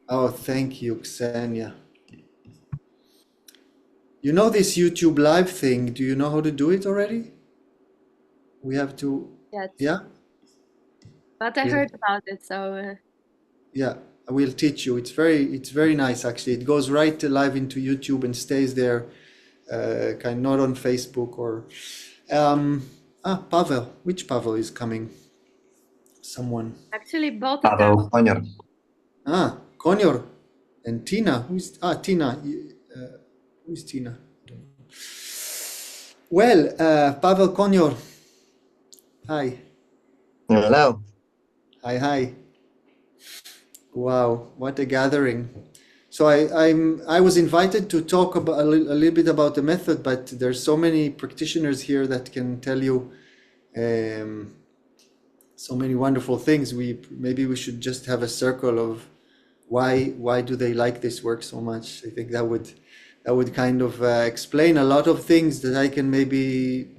Oh, thank you, Ksenia. You know this YouTube live thing? Do you know how to do it already? We have to, Yet, yeah? but I We'll, heard about it, so yeah, we'll teach you. It's very nice actually. It goes right live into YouTube and stays there, kind not on Facebook or, um, Pavel. Which Pavel is coming? Someone. actually both of them. Pavel Konyor. Konyor and Tina. Tina? Who is Tina? Well, Pavel Konyor. Hi. Hello. Hi. Wow, what a gathering. So I was invited to talk about a little bit about the method, but there's so many practitioners here that can tell you um, so many wonderful things. Maybe we should just have a circle of why do they like this work so much. I think that would kind of explain a lot of things that I can maybe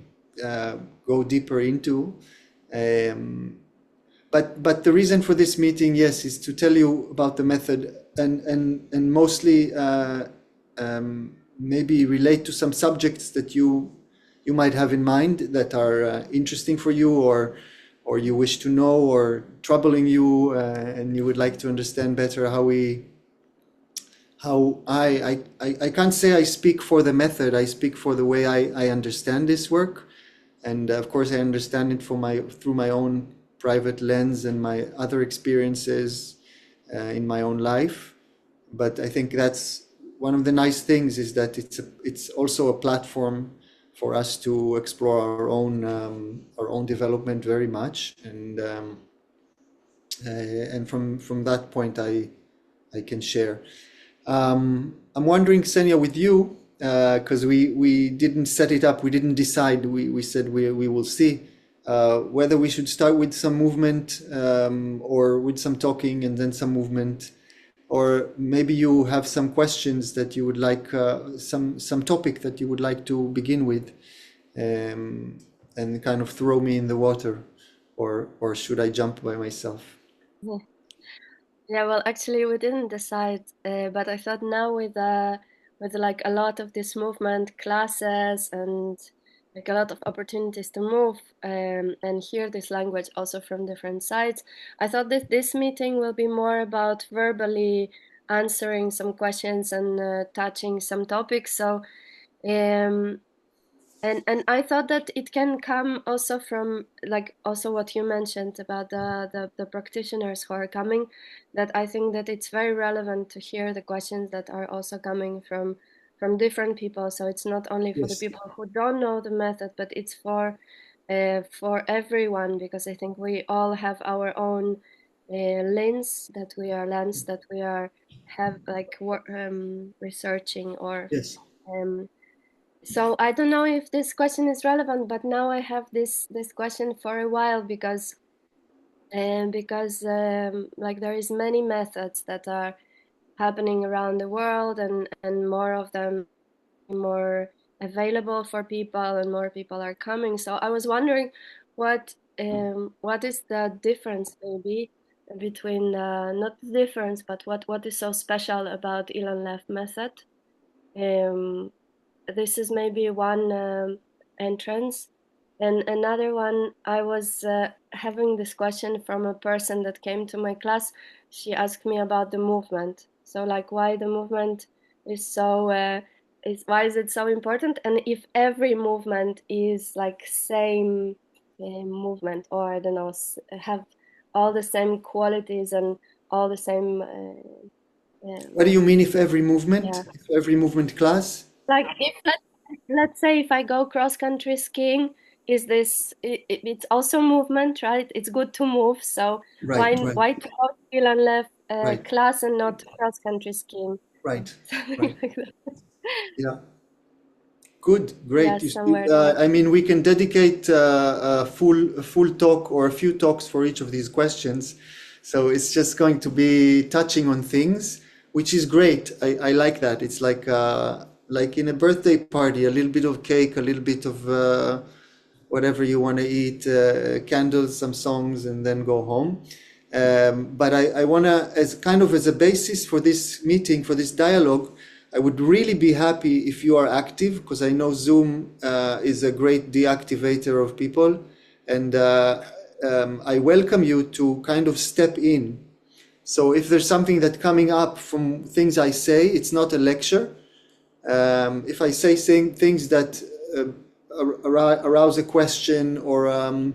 go deeper into. Um, but the reason for this meeting, yes, is to tell you about the method and mostly maybe relate to some subjects that you might have in mind that are interesting for you or you wish to know or troubling you and you would like to understand better how I can't say I speak for the method. I speak for the way I understand this work, and of course I understand it through my own private lens and my other experiences in my own life. But I think that's one of the nice things is that it's also a platform for us to explore our own development very much, and from that point I can share. I'm wondering, Ksenia, with you, because we didn't set it up, we didn't decide. We said we will see whether we should start with some movement or with some talking and then some movement, or maybe you have some questions that you would like, some topic that you would like to begin with, and kind of throw me in the water, or should I jump by myself? Yeah, well, actually, we didn't decide, but I thought now with like a lot of this movement classes and like a lot of opportunities to move and hear this language also from different sides, I thought that this meeting will be more about verbally answering some questions and touching some topics. So um, and I thought that it can come also from like also what you mentioned about the practitioners who are coming, that I think that it's very relevant to hear the questions that are also coming from different people. So it's not only for the Yes. people who don't know the method, but it's for everyone, because I think we all have our own lens that we are have like researching or Yes. um, so I don't know if this question is relevant, but now I have this question for a while because like there is many methods that are happening around the world, and more of them more available for people and more people are coming. So I was wondering what is the difference maybe between not the difference, but what is so special about Elon Left method. Um, this is maybe one entrance. And another one, I was having this question from a person that came to my class. She asked me about the movement. So, like, why the movement is why is it so important? And if every movement is like same movement, or I don't know, have all the same qualities and all the same, What do like, you mean if every movement, yeah. if every movement class? Like if let's say if I go cross country skiing, is this it's also movement, right? It's good to move. So Right, right, why to go to Milan left right, class and not cross country skiing? right, Something right. like that. Yeah, good, Yeah, great. somewhere there. I mean, we can dedicate a full talk or a few talks for each of these questions. So it's just going to be touching on things, which is great. I like that. It's like in a birthday party, a little bit of cake, a little bit of whatever you want to eat, candles, some songs, and then go home. But I want to, as kind of as a basis for this meeting, for this dialogue, I would really be happy if you are active, because I know Zoom is a great deactivator of people. And I welcome you to kind of step in. So if there's something that's coming up from things I say, it's not a lecture. If I say things that arouse a question or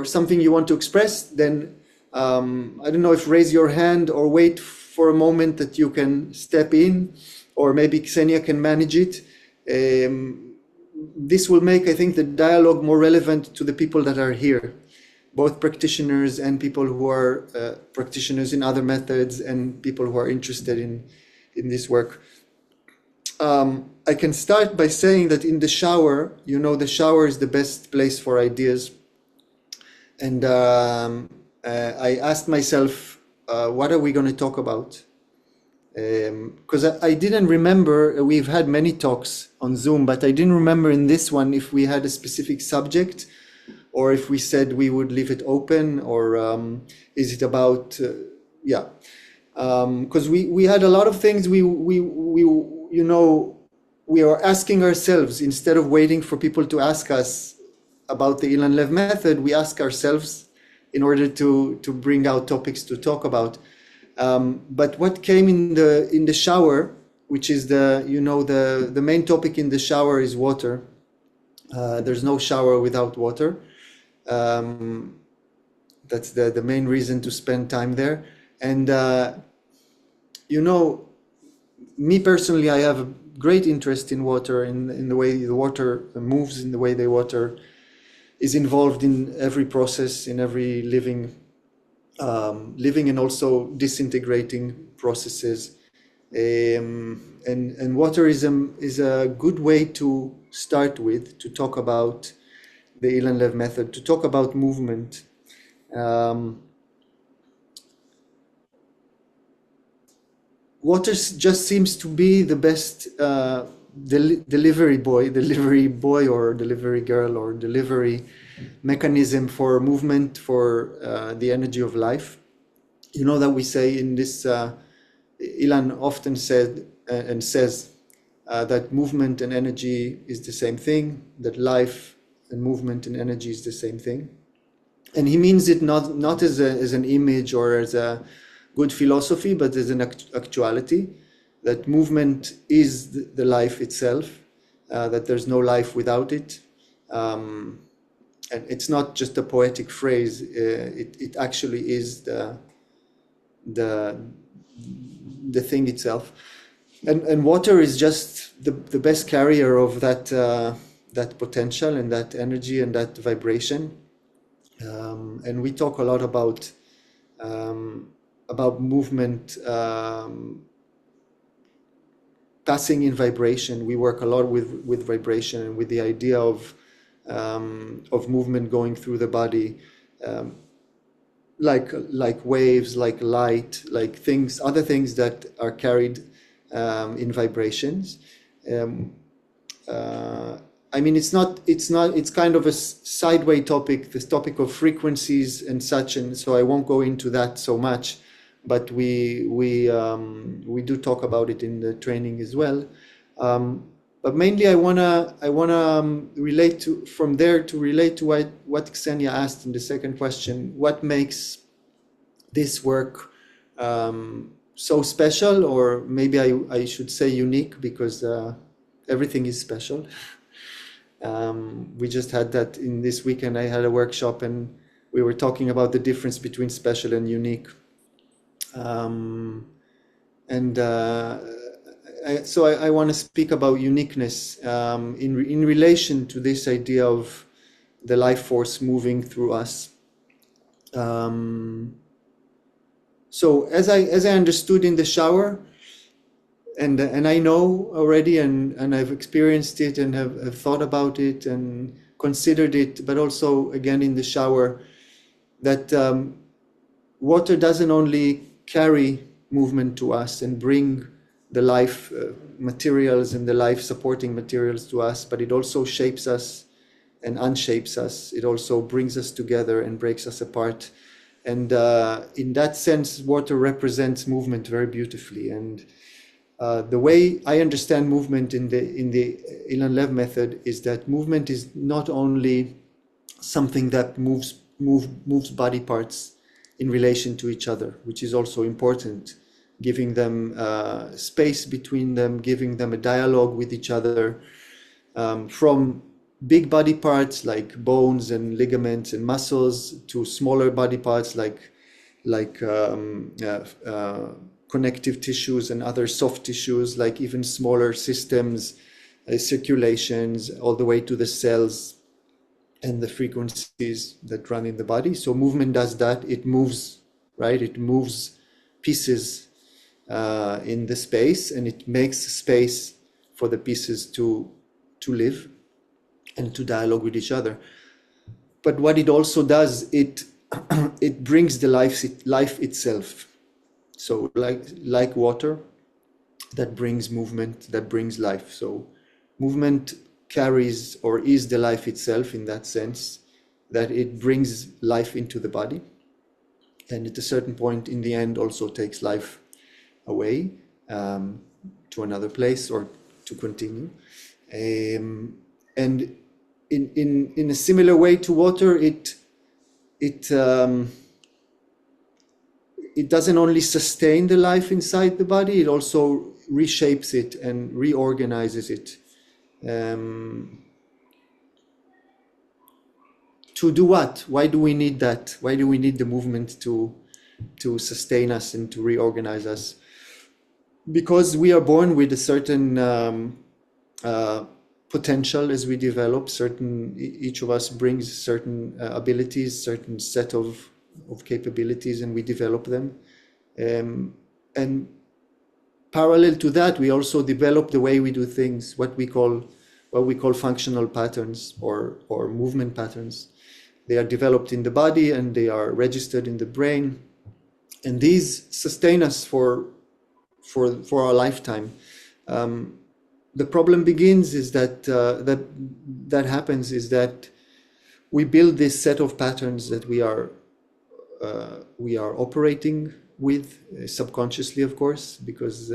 something you want to express, then I don't know if raise your hand or wait for a moment that you can step in, or maybe Ksenia can manage it. This will make, I think, the dialogue more relevant to the people that are here, both practitioners and people who are practitioners in other methods and people who are interested in this work. I can start by saying that in the shower, the shower is the best place for ideas. And I asked myself, what are we going to talk about? Because I didn't remember, we've had many talks on Zoom, but I didn't remember in this one if we had a specific subject or if we said we would leave it open, or is it about, because we had a lot of things we are asking ourselves. Instead of waiting for people to ask us about the Ilan Lev method, we ask ourselves in order to bring out topics to talk about. But what came in the shower, which is the main topic in the shower, is water. There's no shower without water. That's the main reason to spend time there. And me personally, I have a great interest in water, in the way the water moves, in the way the water is involved in every process, in every living and also disintegrating processes. And water is a good way to start with, to talk about the Ilan Lev method, to talk about movement. Water just seems to be the best delivery boy or delivery girl or delivery mechanism for movement, for the energy of life. That we say in this, Ilan often said and says that movement and energy is the same thing, that life and movement and energy is the same thing. And he means it not as an image or as a good philosophy, but as an actuality, that movement is the life itself, that there's no life without it. And it's not just a poetic phrase, it actually is the thing itself. And water is just the best carrier of that potential and that energy and that vibration. And we talk a lot about movement passing in vibration. We work a lot with vibration and with the idea of movement going through the body, like waves, like light, like other things that are carried in vibrations. It's kind of a sideway topic, this topic of frequencies and such, and so I won't go into that so much, but we do talk about it in the training as well. But mainly I wanna relate to what Ksenia asked in the second question. What makes this work so special, or maybe I should say unique, because everything is special. We just had that in this weekend. I had a workshop and we were talking about the difference between special and unique. So I want to speak about uniqueness in relation to this idea of the life force moving through us. So as I understood in the shower, and I know already, and I've experienced it and have thought about it and considered it, but also again in the shower, that water doesn't only carry movement to us and bring the life materials and the life supporting materials to us, but it also shapes us and unshapes us. It also brings us together and breaks us apart. And in that sense, water represents movement very beautifully. And the way I understand movement in the Ilan Lev method is that movement is not only something that moves body parts in relation to each other, which is also important, giving them space between them, giving them a dialogue with each other, from big body parts like bones and ligaments and muscles to smaller body parts like connective tissues and other soft tissues, like even smaller systems, circulations, all the way to the cells and the frequencies that run in the body. So movement does that. It moves, right? It moves pieces in the space, and it makes space for the pieces to live and to dialogue with each other. But what it also does, it it brings the life itself. So like water, that brings movement, that brings life. So movement carries or is the life itself, in that sense that it brings life into the body, and at a certain point in the end also takes life away, to another place or to continue. And in a similar way to water, it doesn't only sustain the life inside the body, it also reshapes it and reorganizes it. To do what? Why do we need that? Why do we need the movement to sustain us and to reorganize us? Because we are born with a certain potential as we develop. Each of us brings certain abilities, certain set of capabilities, and we develop them. And parallel to that, we also develop the way we do things, what we call functional patterns or movement patterns. They are developed in the body and they are registered in the brain, and these sustain us for our lifetime. The problem begins is that happens is that we build this set of patterns that we are operating with, subconsciously, of course, because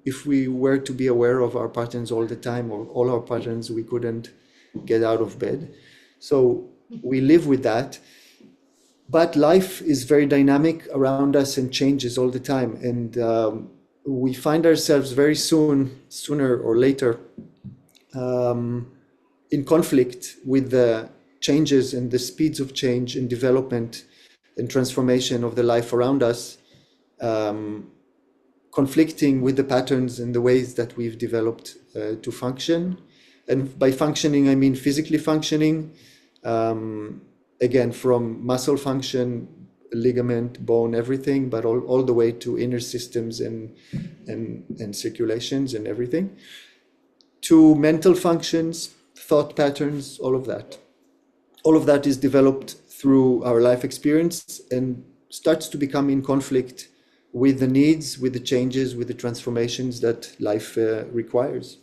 if we were to be aware of our patterns all the time, or all our patterns, we couldn't get out of bed. So we live with that. But life is very dynamic around us and changes all the time. And we find ourselves very sooner or later, in conflict with the changes and the speeds of change and development and transformation of the life around us, conflicting with the patterns and the ways that we've developed to function. And by functioning, I mean physically functioning, again, from muscle function, ligament, bone, everything, but all the way to inner systems and circulations and everything, to mental functions, thought patterns, all of that. All of that is developed through our life experience and starts to become in conflict with the needs, with the changes, with the transformations that life requires.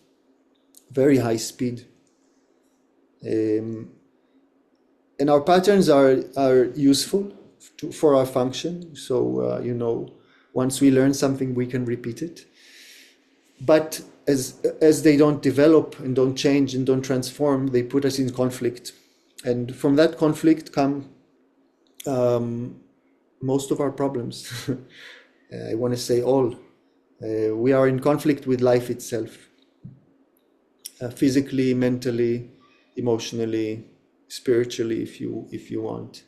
Very high speed. And our patterns are useful for our function. So, once we learn something, we can repeat it. But as they don't develop and don't change and don't transform, they put us in conflict. And from that conflict come most of our problems. I want to say all. We are in conflict with life itself. Physically, mentally, emotionally, spiritually, if you want,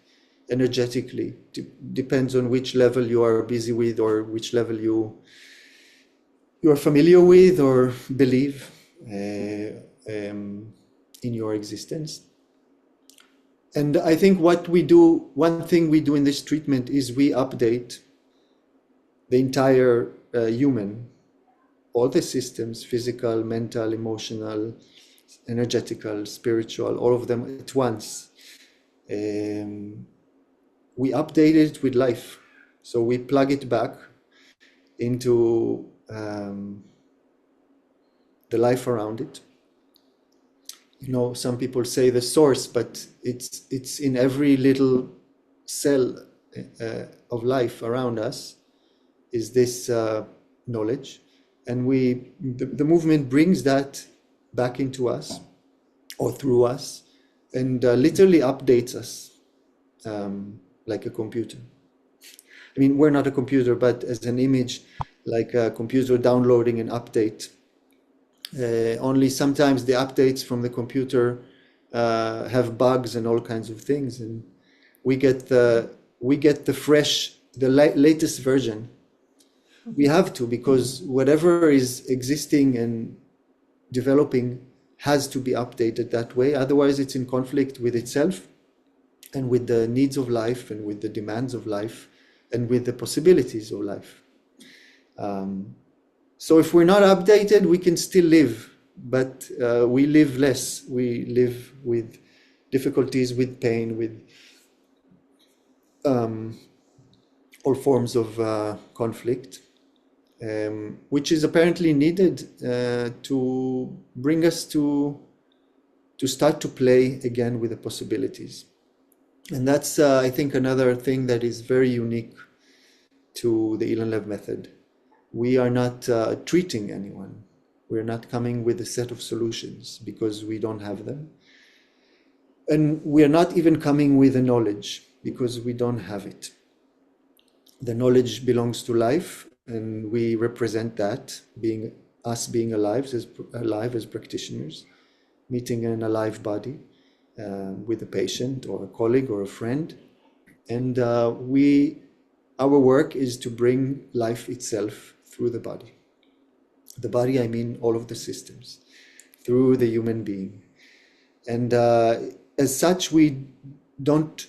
energetically. Depends on which level you are busy with, or which level you are familiar with or believe in your existence. And I think one thing we do in this treatment is we update the entire human, all the systems, physical, mental, emotional, energetical, spiritual, all of them at once. We update it with life. So we plug it back into the life around it. Some people say the source, but it's in every little cell of life around us is this knowledge, and the movement brings that back into us or through us, and literally updates us like a computer. I mean, we're not a computer, but as an image, like a computer downloading an update. Only sometimes the updates from the computer have bugs and all kinds of things, and we get the fresh, the latest version. We have to, because whatever is existing and developing has to be updated that way. Otherwise, it's in conflict with itself and with the needs of life and with the demands of life and with the possibilities of life. So if we're not updated, we can still live, but we live less. We live with difficulties, with pain, with all forms of conflict, which is apparently needed to bring us to start to play again with the possibilities. And that's, I think, another thing that is very unique to the ILM method. We are not treating anyone. We're not coming with a set of solutions because we don't have them. And we are not even coming with a knowledge because we don't have it. The knowledge belongs to life, and we represent that, being alive as practitioners, meeting an alive body with a patient or a colleague or a friend. And our work is to bring life itself through the body. The body, I mean all of the systems, through the human being. And as such, we don't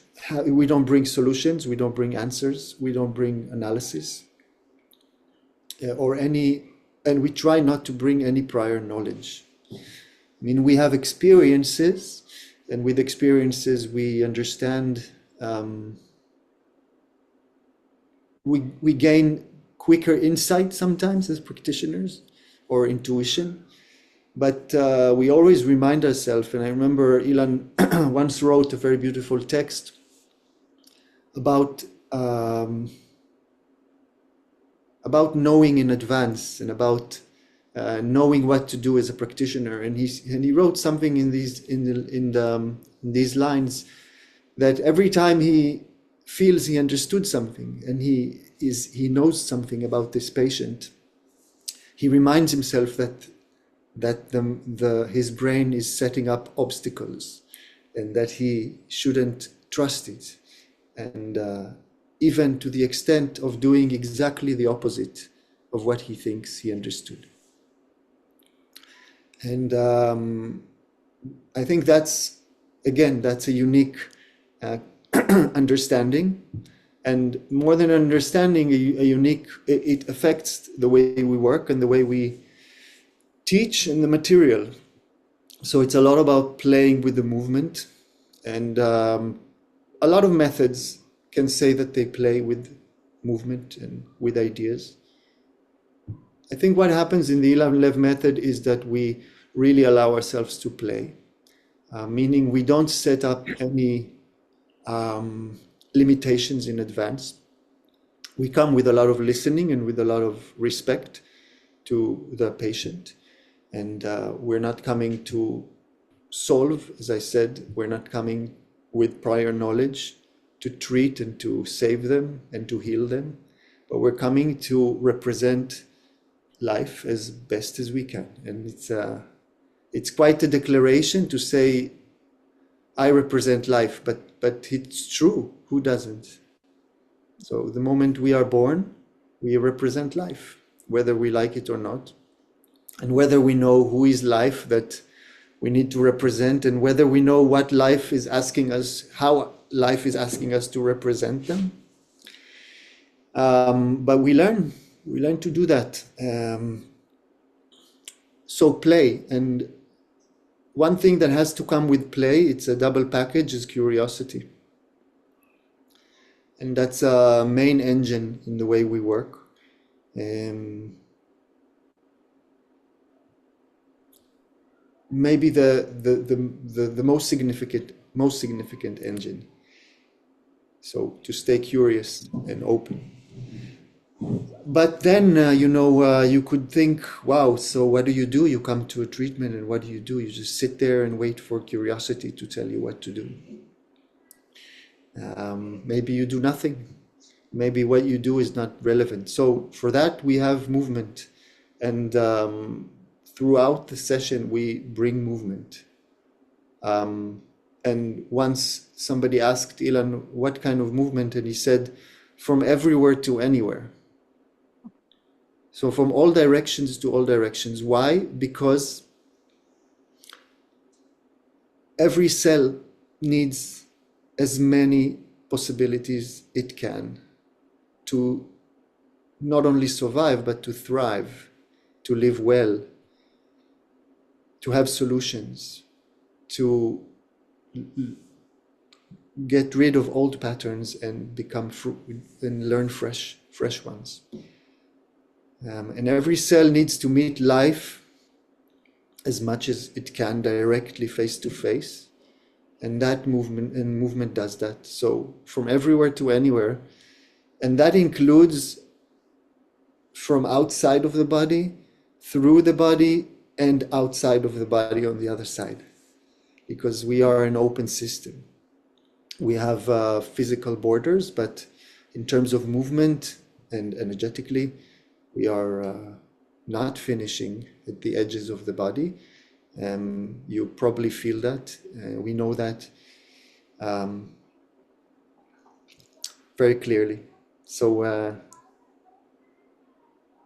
bring solutions, we don't bring answers, we don't bring analysis, and we try not to bring any prior knowledge. I mean, we have experiences, and with experiences we understand, we gain quicker insight sometimes as practitioners, or intuition, but we always remind ourselves, and I remember Ilan once wrote a very beautiful text about knowing in advance, and about knowing what to do as a practitioner. And he wrote something in these lines, that every time he feels he understood something and he knows something about this patient, he reminds himself that his brain is setting up obstacles, and that he shouldn't trust it, and even to the extent of doing exactly the opposite of what he thinks he understood. And I think that's a unique understanding, and more than understanding, it affects the way we work and the way we teach and the material. So it's a lot about playing with the movement, and a lot of methods can say that they play with movement and with ideas. I think what happens in the ILM method is that we really allow ourselves to play, meaning we don't set up any limitations in advance. We come with a lot of listening and with a lot of respect to the patient, and we're not coming to solve, as I said, we're not coming with prior knowledge to treat and to save them and to heal them, but we're coming to represent life as best as we can. And it's quite a declaration to say, I represent life, but it's true. Who doesn't? So the moment we are born, we represent life, whether we like it or not, and whether we know who is life that we need to represent, and whether we know what life is asking us, how life is asking us to represent them. But we learn to do that. So play, and one thing that has to come with play, it's a double package, is curiosity. And that's a main engine in the way we work. Maybe the most significant engine. So to stay curious and open. But then, you could think, wow, so what do? You come to a treatment and what do? You just sit there and wait for curiosity to tell you what to do. Maybe you do nothing. Maybe what you do is not relevant. So for that, we have movement. And throughout the session, we bring movement. And once somebody asked Ilan what kind of movement, and he said, from everywhere to anywhere. So from all directions to all directions. Why? Because every cell needs as many possibilities it can to not only survive, but to thrive, to live well, to have solutions, to get rid of old patterns and become and learn fresh ones. And every cell needs to meet life as much as it can directly face to face. And that movement does that. So from everywhere to anywhere. And that includes from outside of the body, through the body, and outside of the body on the other side. Because we are an open system. We have physical borders, but in terms of movement and energetically, we are not finishing at the edges of the body. You probably feel that. We know that very clearly. So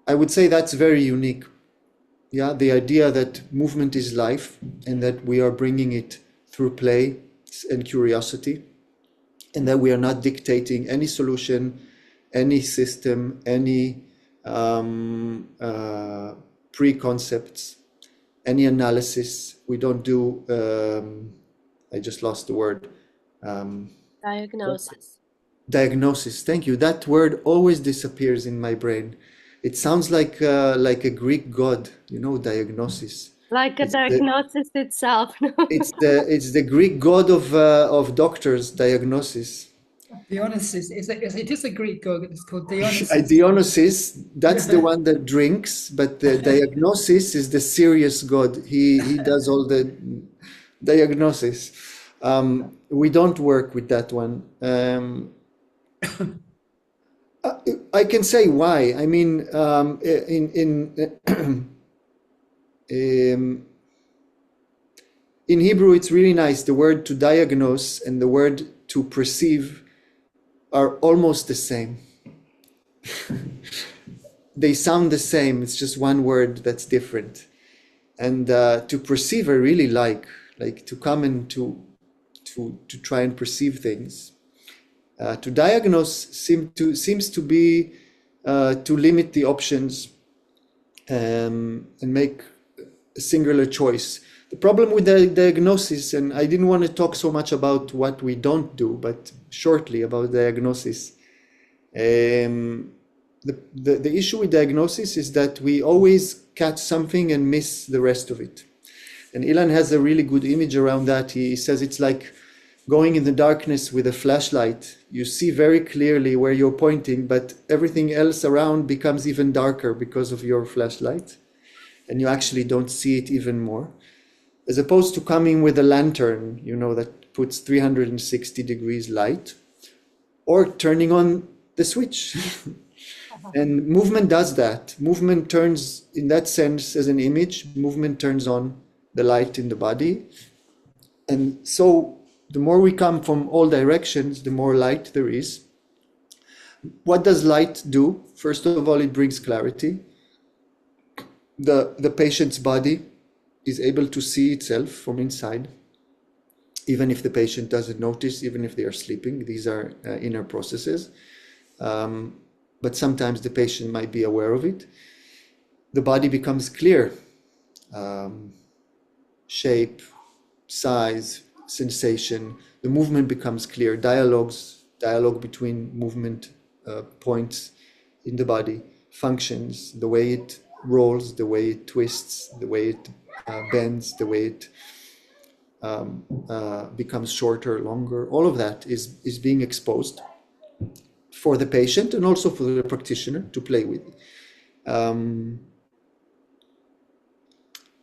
I would say that's very unique. Yeah, the idea that movement is life and that we are bringing it through play and curiosity, and that we are not dictating any solution, any system, any preconcepts, any analysis. We don't do, I just lost the word. Diagnosis. Diagnosis, thank you. That word always disappears in my brain. It sounds like a Greek god, diagnosis. Like a diagnosis itself. It's the Greek god of doctors, diagnosis. Dionysus, it is a Greek god, it's called Dionysus. Dionysus, that's the one that drinks, but the diagnosis is the serious god. He does all the diagnosis. We don't work with that one. I can say why. I mean, in Hebrew, it's really nice. The word to diagnose and the word to perceive are almost the same. They sound the same. It's just one word that's different. And to perceive, I really like to come and to try and perceive things. To diagnose seems to be to limit the options and make a singular choice. The problem with the diagnosis, and I didn't want to talk so much about what we don't do, but shortly about diagnosis. The issue with diagnosis is that we always catch something and miss the rest of it. And Ilan has a really good image around that. He says it's like going in the darkness with a flashlight. You see very clearly where you're pointing, but everything else around becomes even darker because of your flashlight. And you actually don't see it even more. As opposed to coming with a lantern, that puts 360 degrees light, or turning on the switch. And movement does that. Movement turns, in that sense, as an image, movement turns on the light in the body. And so the more we come from all directions, the more light there is. What does light do? First of all, it brings clarity. The patient's body is able to see itself from inside, even if the patient doesn't notice, even if they are sleeping. These are inner processes. But sometimes the patient might be aware of it. The body becomes clear. Shape, size, sensation. The movement becomes clear. Dialogue between movement points in the body, functions, the way it rolls, the way it twists, the way it bends, the way it becomes shorter, longer. All of that is being exposed for the patient and also for the practitioner to play with.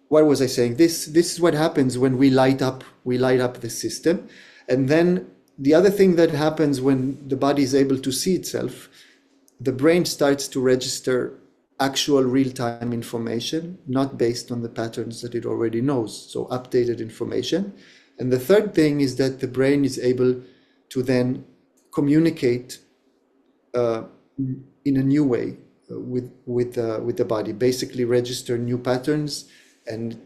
What was I saying? This is what happens when we light up the system. And then the other thing that happens when the body is able to see itself, the brain starts to register actual real-time information, not based on the patterns that it already knows, so updated information. And the third thing is that the brain is able to then communicate in a new way with the body, basically register new patterns and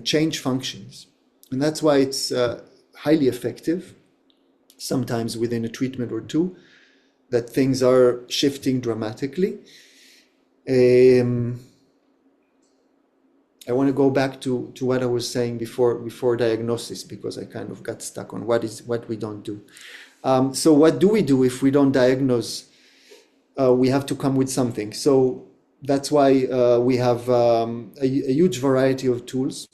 change functions. And that's why it's highly effective, sometimes within a treatment or two, that things are shifting dramatically. I want to go back to what I was saying before diagnosis, because I kind of got stuck on what we don't do. So what do we do if we don't diagnose? We have to come with something. So that's why we have a huge variety of tools.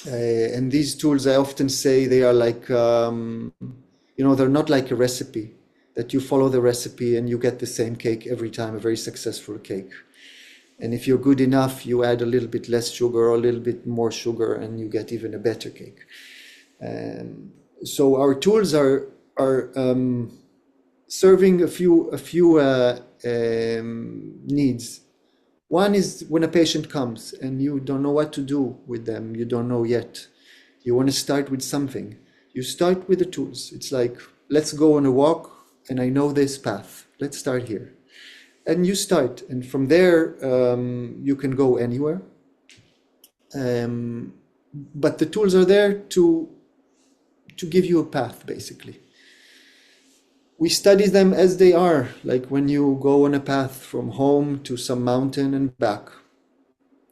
And these tools, I often say, they are like, they're not like a recipe, that you follow the recipe and you get the same cake every time, a very successful cake. And if you're good enough, you add a little bit less sugar or a little bit more sugar and you get even a better cake. So our tools are serving a few needs. One is when a patient comes and you don't know what to do with them, you don't know yet. You want to start with something. You start with the tools. It's like, let's go on a walk and I know this path. Let's start here. And you start, and from there you can go anywhere. But the tools are there to give you a path, basically. We study them as they are, like when you go on a path from home to some mountain and back.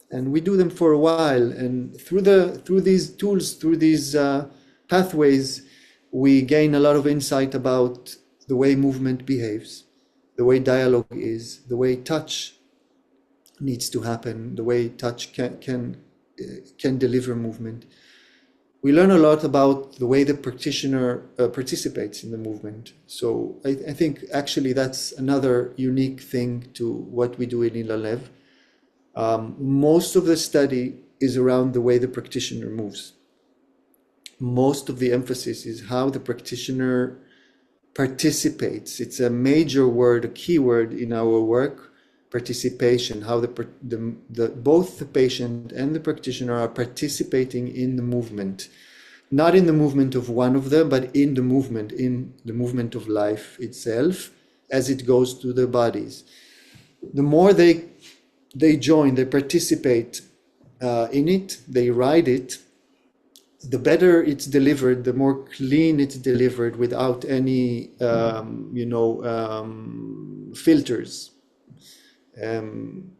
And we do them for a while, and through these tools, through these pathways, we gain a lot of insight about the way movement behaves, the way dialogue is, the way touch needs to happen, the way touch can deliver movement. We learn a lot about the way the practitioner participates in the movement. So I think actually that's another unique thing to what we do in ILM. Most of the study is around the way the practitioner moves. Most of the emphasis is how the practitioner participates. It's a major word, a key word in our work, participation, how both the patient and the practitioner are participating in the movement. Not in the movement of one of them, but in the movement of life itself as it goes to their bodies. The more they join, they participate in it, they ride it, the better it's delivered, the more clean it's delivered without any, filters. And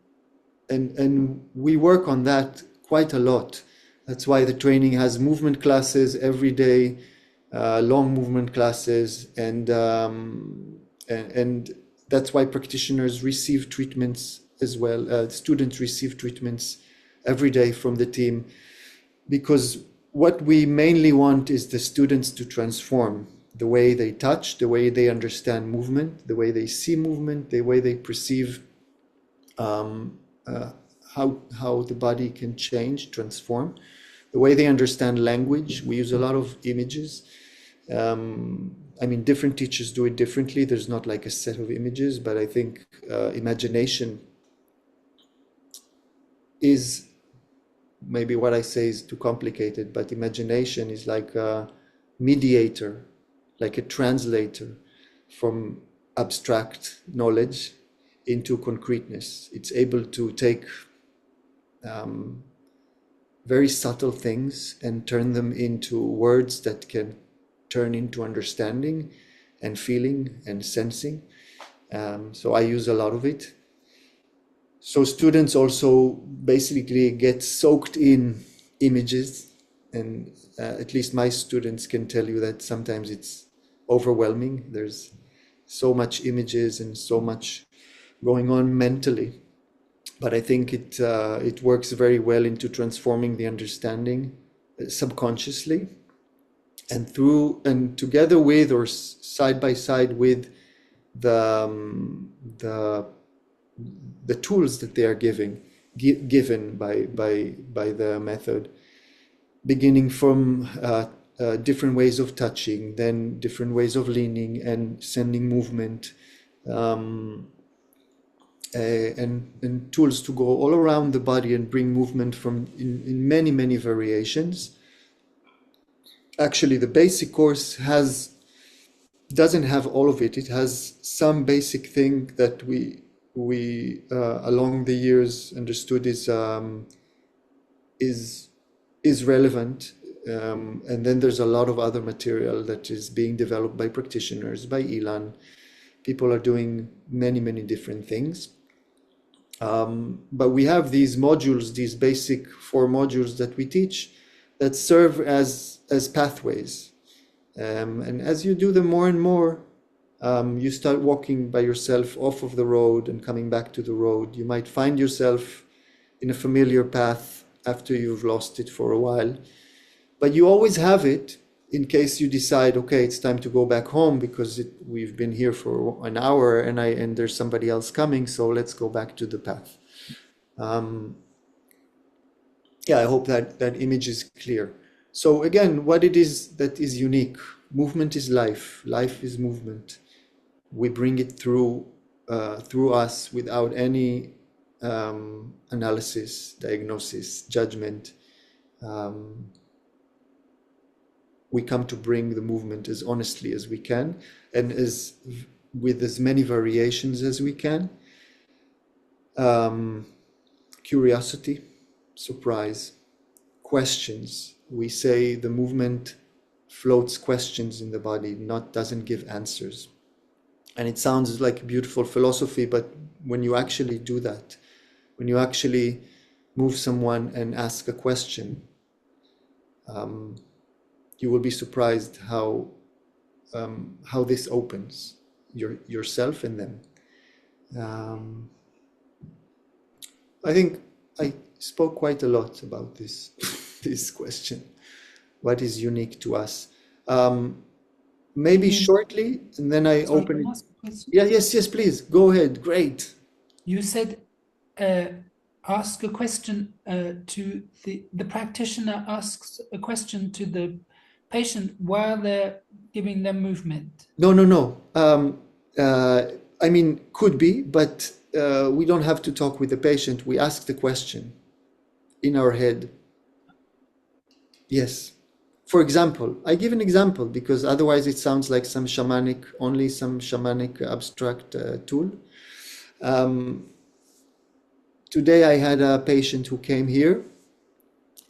we work on that quite a lot. That's why the training has movement classes every day, long movement classes, and that's why practitioners receive treatments as well. Students receive treatments every day from the team, because what we mainly want is the students to transform the way they touch, the way they understand movement, the way they see movement, the way they perceive how the body can change, transform, the way they understand language. We use a lot of images. Different teachers do it differently. There's not like a set of images, but I think imagination is, maybe what I say is too complicated, but imagination is like a mediator, like a translator from abstract knowledge into concreteness. It's able to take very subtle things and turn them into words that can turn into understanding and feeling and sensing. So I use a lot of it. So students also basically get soaked in images, and at least my students can tell you that sometimes it's overwhelming. There's so much images and so much going on mentally, but I think it works very well into transforming the understanding subconsciously, and together with or side by side with the tools that they are given by the method, beginning from different ways of touching, then different ways of leaning and sending movement, and tools to go all around the body and bring movement from in many variations. Actually, the basic course doesn't have all of it. It has some basic thing that we along the years understood is relevant, and then there's a lot of other material that is being developed by practitioners, by ILM. People are doing many different things, but we have these modules, these basic 4 modules that we teach, that serve as pathways, and as you do them more and more, you start walking by yourself off of the road and coming back to the road. You might find yourself in a familiar path after you've lost it for a while, but you always have it in case you decide, okay, it's time to go back home because we've been here for an hour and there's somebody else coming, so let's go back to the path. Yeah, I hope that image is clear. So again, what it is that is unique: movement is life. Life is movement. We bring it through us without any analysis, diagnosis, judgment. We come to bring the movement as honestly as we can, and with as many variations as we can. Curiosity, surprise, questions. We say the movement floats questions in the body, doesn't give answers. And it sounds like a beautiful philosophy, but when you actually do that, when you actually move someone and ask a question, you will be surprised how this opens yourself and them. I think I spoke quite a lot about this this question. What is unique to us? Maybe shortly, and then I Sorry, open can I it. ask a question? Yeah, yes, please. Go ahead. Great. You said ask a question to the practitioner asks a question to the patient while they're giving them movement. No. I mean, could be, but we don't have to talk with the patient. We ask the question in our head. Yes. For example, I give an example because otherwise it sounds like some shamanic abstract tool. Today I had a patient who came here,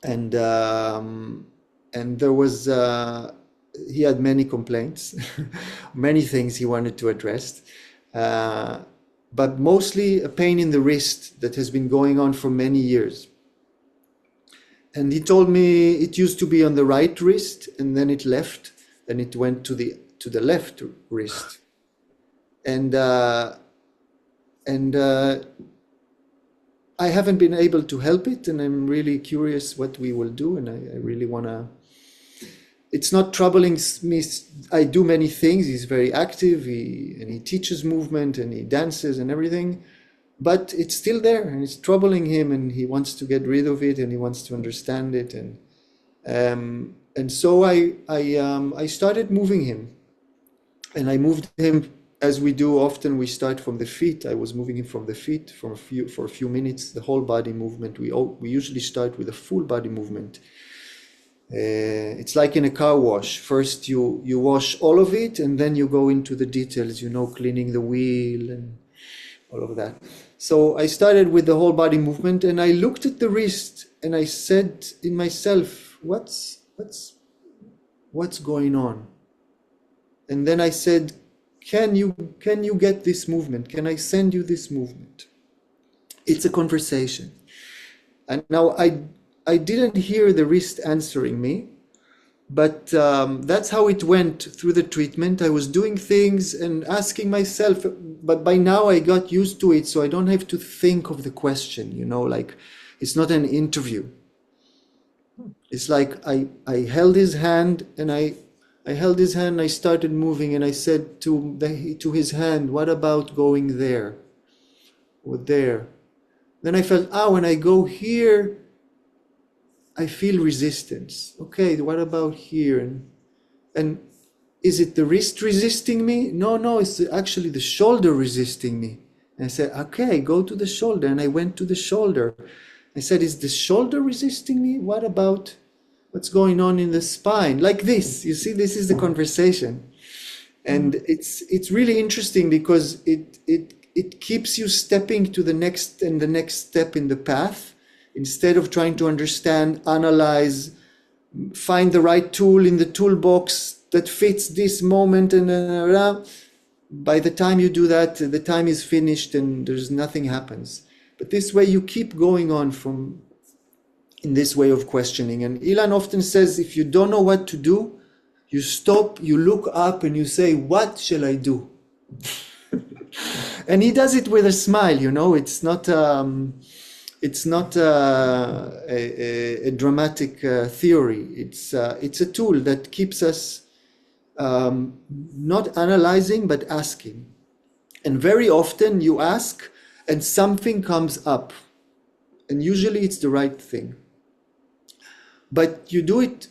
and there was he had many complaints, many things he wanted to address, but mostly a pain in the wrist that has been going on for many years. And he told me it used to be on the right wrist, and then it left, and it went to the left wrist, and I haven't been able to help it, and I'm really curious what we will do, and I really want to. It's not troubling me. I do many things. He's very active, and he teaches movement, and he dances and everything, but it's still there, and it's troubling him, and he wants to get rid of it, and he wants to understand it, and so I started moving him, and I moved him. As we do often, we start from the feet. I was moving him from the feet for a few minutes, the whole body movement. We usually start with a full body movement. It's like in a car wash. First you wash all of it, and then you go into the details, cleaning the wheel and all of that. So I started with the whole body movement, and I looked at the wrist, and I said in myself, what's going on? And then I said, can you get this movement? Can I send you this movement? It's a conversation. And now I didn't hear the wrist answering me, but that's how it went through the treatment. I was doing things and asking myself, but by now I got used to it, so I don't have to think of the question, like it's not an interview. It's like I held his hand and I held his hand and I started moving and I said to his hand, what about going there or there? Then I felt, when I go here, I feel resistance. Okay, what about here? And is it the wrist resisting me? No, it's actually the shoulder resisting me. And I said, okay, go to the shoulder. And I went to the shoulder. I said, is the shoulder resisting me? What about what's going on in the spine? Like this, you see, this is the conversation. And it's really interesting because it keeps you stepping to the next and the next step in the path, instead of trying to understand, analyze, find the right tool in the toolbox that fits this moment, and by the time you do that, the time is finished and there's nothing happens. But this way you keep going on in this way of questioning. And Ilan often says, if you don't know what to do, you stop, you look up and you say, what shall I do? And he does it with a smile, it's not a dramatic theory. It's a tool that keeps us not analyzing, but asking. And very often you ask and something comes up. And usually it's the right thing. But you do it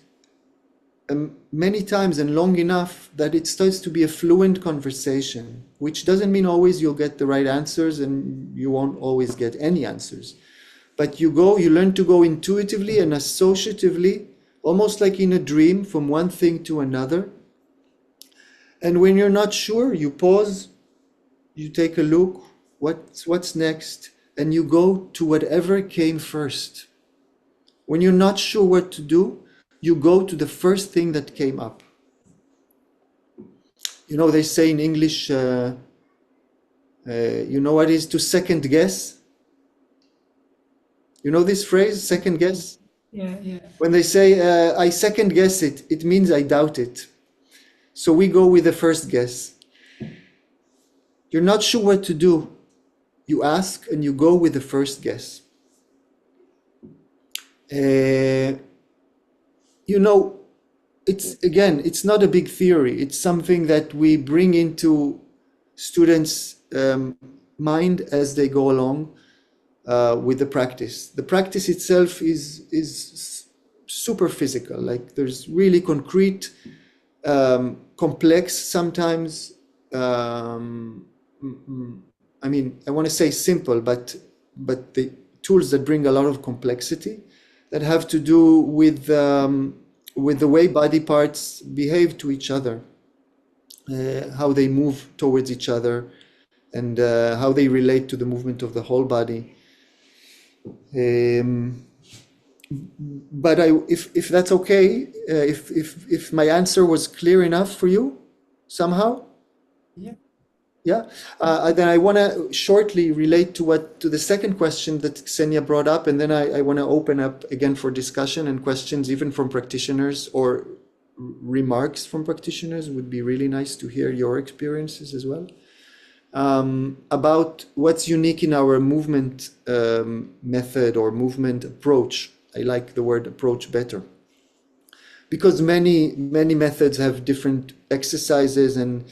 many times and long enough that it starts to be a fluent conversation, which doesn't mean always you'll get the right answers and you won't always get any answers. But you learn to go intuitively and associatively, almost like in a dream, from one thing to another. And when you're not sure, you pause, you take a look, what's next, and you go to whatever came first. When you're not sure what to do, you go to the first thing that came up. They say in English, you know what is to second guess? You know this phrase, second guess? Yeah. When they say, I second guess it, it means I doubt it. So we go with the first guess. You're not sure what to do. You ask and you go with the first guess. It's not a big theory. It's something that we bring into students' mind as they go along with the practice. The practice itself is super physical. Like there's really concrete, complex sometimes. I want to say simple, but the tools that bring a lot of complexity that have to do with the way body parts behave to each other, how they move towards each other, and how they relate to the movement of the whole body. But if that's okay, if my answer was clear enough for you somehow. Yeah. Then I want to shortly relate to the second question that Ksenia brought up, and then I want to open up again for discussion and questions, even from practitioners, or remarks from practitioners. Would be really nice to hear your experiences as well, about what's unique in our movement method or movement approach. I like the word approach better, because many methods have different exercises, and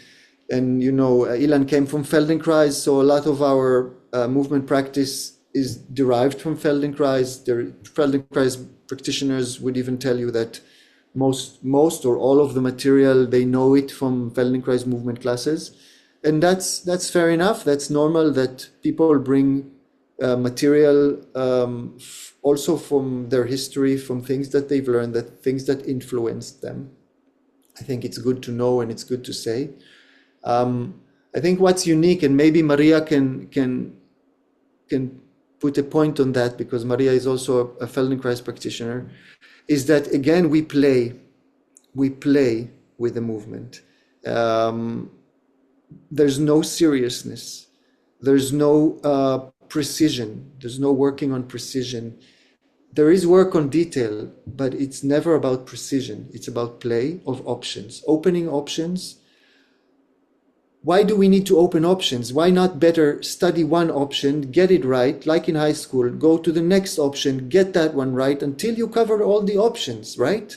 Ilan came from Feldenkrais, so a lot of our movement practice is derived from Feldenkrais. The Feldenkrais practitioners would even tell you that most or all of the material, they know it from Feldenkrais movement classes. And that's fair enough. That's normal that people bring material also from their history, from things that they've learned, things that influenced them. I think it's good to know and it's good to say. I think what's unique, and maybe Maria can put a point on that, because Maria is also a Feldenkrais practitioner, is that again we play with the movement. There's no seriousness. There's no precision. There's no working on precision. There is work on detail, but it's never about precision. It's about play of options, opening options, Why do we need to open options? Why not better study one option, get it right, like in high school, go to the next option, get that one right until you cover all the options, right?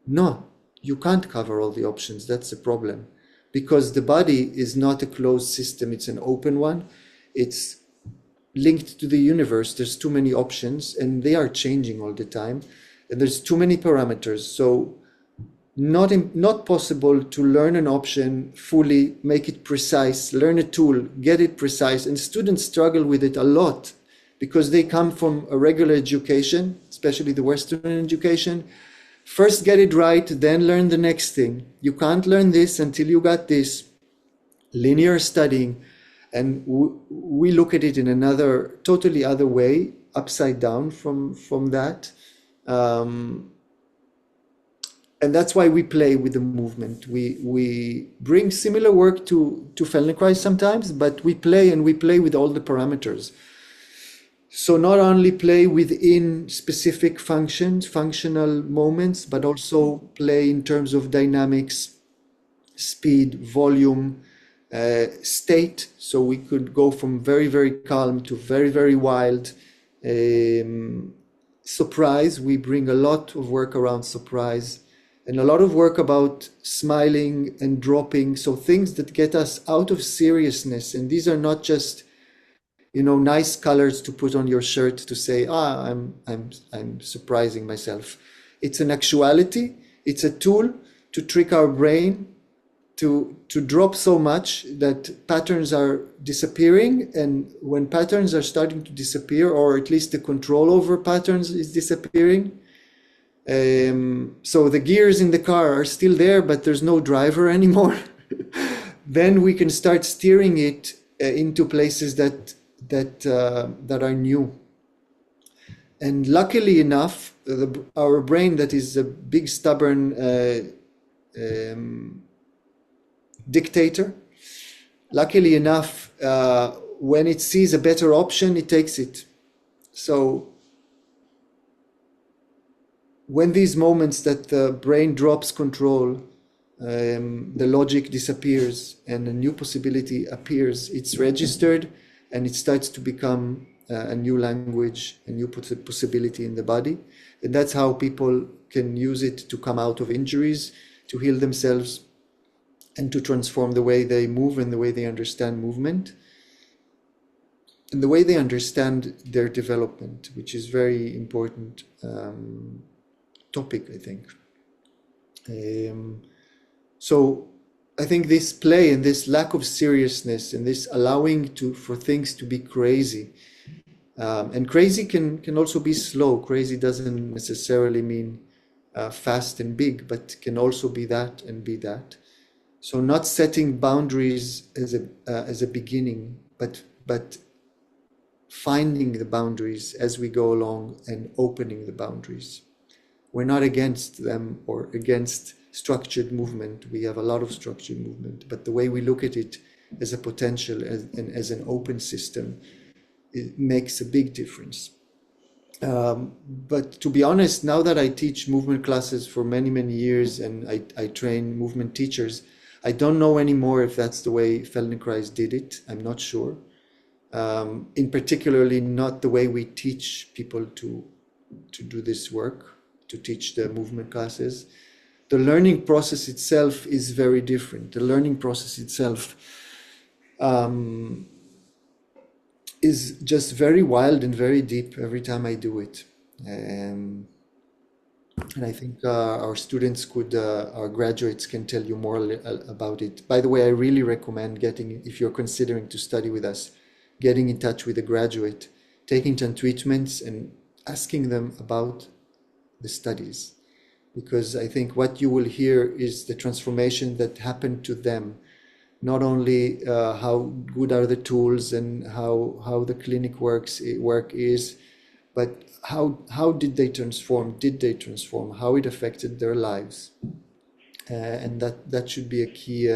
No, you can't cover all the options. That's the problem. Because the body is not a closed system, it's an open one. It's linked to the universe. There's too many options and they are changing all the time. And there's too many parameters. So not possible to learn an option fully, make it precise, learn a tool, get it precise. And students struggle with it a lot because they come from a regular education, especially the Western education. First get it right, then learn the next thing. You can't learn this until you got this. Linear studying. And we look at it in another, totally other way, upside down from that. And that's why we play with the movement. We bring similar work to Feldenkrais sometimes, but we play with all the parameters. So not only play within specific functions, functional moments, but also play in terms of dynamics, speed, volume, state. So we could go from very, very calm to very, very wild. Surprise, we bring a lot of work around surprise and a lot of work about smiling and dropping. So things that get us out of seriousness. And these are not just, nice colors to put on your shirt to say, I'm surprising myself. It's an actuality. It's a tool to trick our brain to drop so much that patterns are disappearing. And when patterns are starting to disappear, or at least the control over patterns is disappearing, so the gears in the car are still there, but there's no driver anymore. Then we can start steering it into places that are new. And luckily enough, our brain, that is a big stubborn dictator, luckily enough, when it sees a better option, it takes it. So when these moments that the brain drops control, the logic disappears and a new possibility appears, it's registered and it starts to become a new language, a new possibility in the body. And that's how people can use it to come out of injuries, to heal themselves, and to transform the way they move and the way they understand movement and the way they understand their development, which is very important topic, I think. So I think this play and this lack of seriousness and this allowing for things to be crazy, and crazy can also be slow. Crazy doesn't necessarily mean fast and big, but can also be that and be that. So not setting boundaries as a beginning, but finding the boundaries as we go along and opening the boundaries. We're not against them or against structured movement. We have a lot of structured movement, but the way we look at it as a potential and as an open system, it makes a big difference. But to be honest, now that I teach movement classes for many, many years and I train movement teachers, I don't know anymore if that's the way Feldenkrais did it. I'm not sure. In particularly not the way we teach people to do this work, to teach the movement classes. The learning process itself is very different. The learning process itself is just very wild and very deep every time I do it. And I think our students our graduates can tell you more about it. By the way, I really recommend if you're considering to study with us, getting in touch with a graduate, taking some treatments and asking them about the studies. Because I think what you will hear is the transformation that happened to them. Not only how good are the tools and how the clinic work is, but how did they transform? Did they transform? How it affected their lives? And that should be a key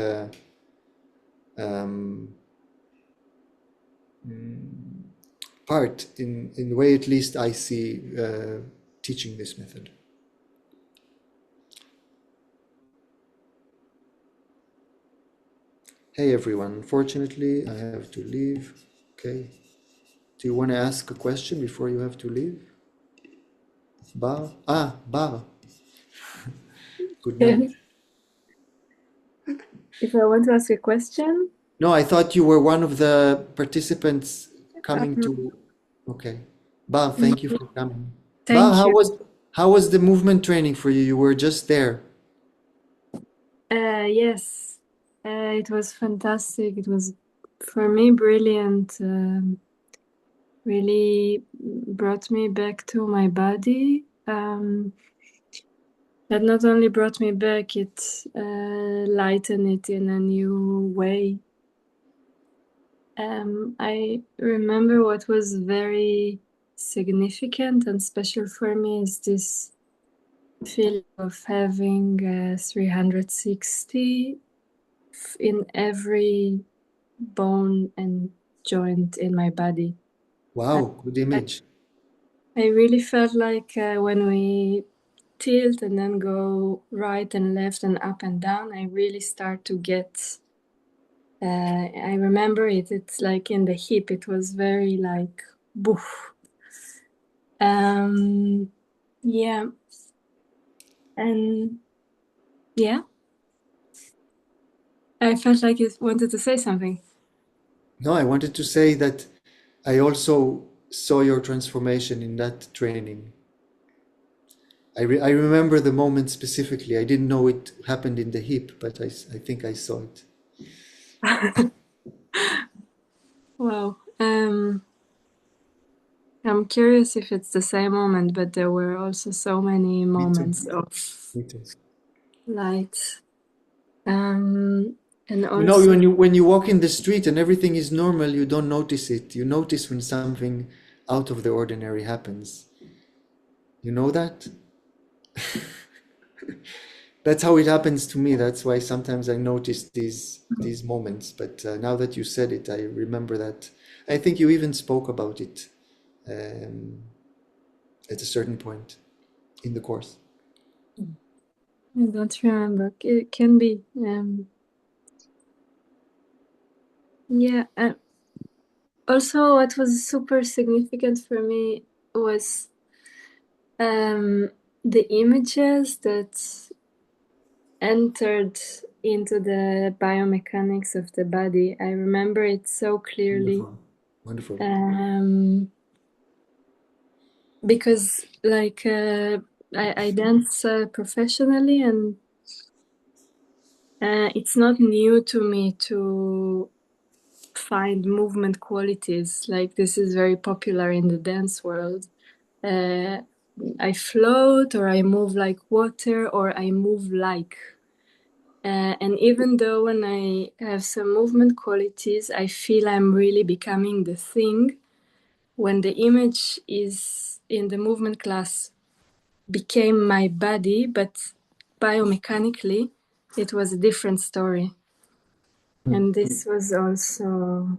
part in the way at least I see teaching this method. Hey everyone, unfortunately I have to leave. Okay. Do you want to ask a question before you have to leave? Bar? Ah, Bar. Good night. If I want to ask a question, No, I thought you were one of the participants coming um, to. Okay. Bar, thank you for coming. Bar, thank you. how was the movement training for you? You were just there. Yes, it was fantastic. It was for me brilliant. Really brought me back to my body. That not only brought me back, it lightened it in a new way. I remember what was very significant and special for me is this feeling of having 360 in every bone and joint in my body. Wow, good image. I really felt like when we tilt and then go right and left and up and down, I really start to get. I remember it. It's like in the hip. It was very like boof. Yeah, and yeah, I felt like it wanted to say something. No, I wanted to say that I also saw your transformation in that training. I remember the moment specifically. I didn't know it happened in the hip, but I think I saw it. Wow. I'm curious if it's the same moment, but there were also so many Me too. moments of Me too. light. And You know, also, when you walk in the street and everything is normal, you don't notice it. You notice when something out of the ordinary happens. You know that? That's how it happens to me. That's why sometimes I notice these moments. But now that you said it, I remember that. I think you even spoke about it um, at a certain point in the course. I don't remember. It can be. Yeah. Also, what was super significant for me was the images that entered into the biomechanics of the body. I remember it so clearly. Wonderful. Wonderful. Because like I dance professionally, and it's not new to me to find movement qualities. Like this is very popular in the dance world. I float, or I move like water, or I move like. And even though when I have some movement qualities, I feel I'm really becoming the thing. When the image is in the movement class became my body, but biomechanically, it was a different story. And this was also,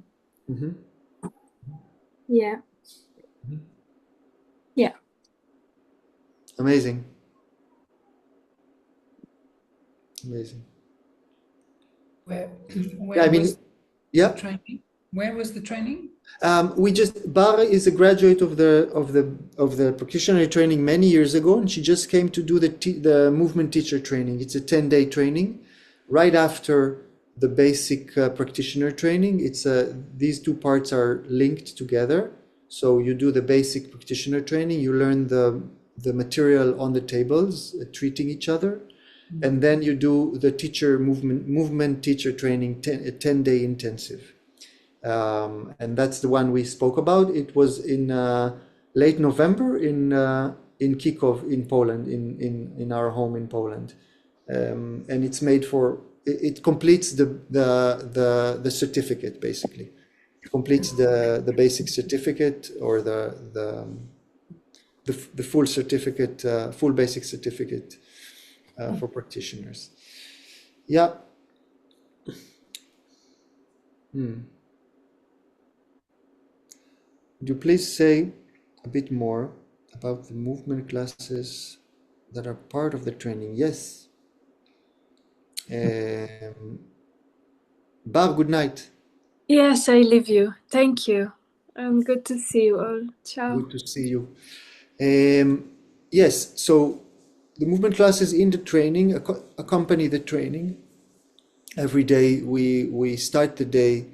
yeah, yeah. Amazing. Amazing. Where Yeah, I was mean, the yeah. training? Where was the training? We just Bara is a graduate of the practitioner training many years ago, and she just came to do the movement teacher training. It's a 10-day training, right after the basic practitioner training. It's these two parts are linked together. So you do the basic practitioner training, you learn the material on the tables, treating each other, and then you do the teacher movement teacher training, a 10-day intensive. And that's the one we spoke about. It was in late November in Kyiv in Poland, in our home in Poland, and it's made for it completes the certificate basically. It completes the basic certificate or the full certificate, full basic certificate for practitioners. Yeah. Would you please say a bit more about the movement classes that are part of the training? Yes. Bar, good night. Yes, I leave you. Thank you. And good to see you all. Ciao. Good to see you. Yes, so the movement classes in the training accompany the training. Every day we start the day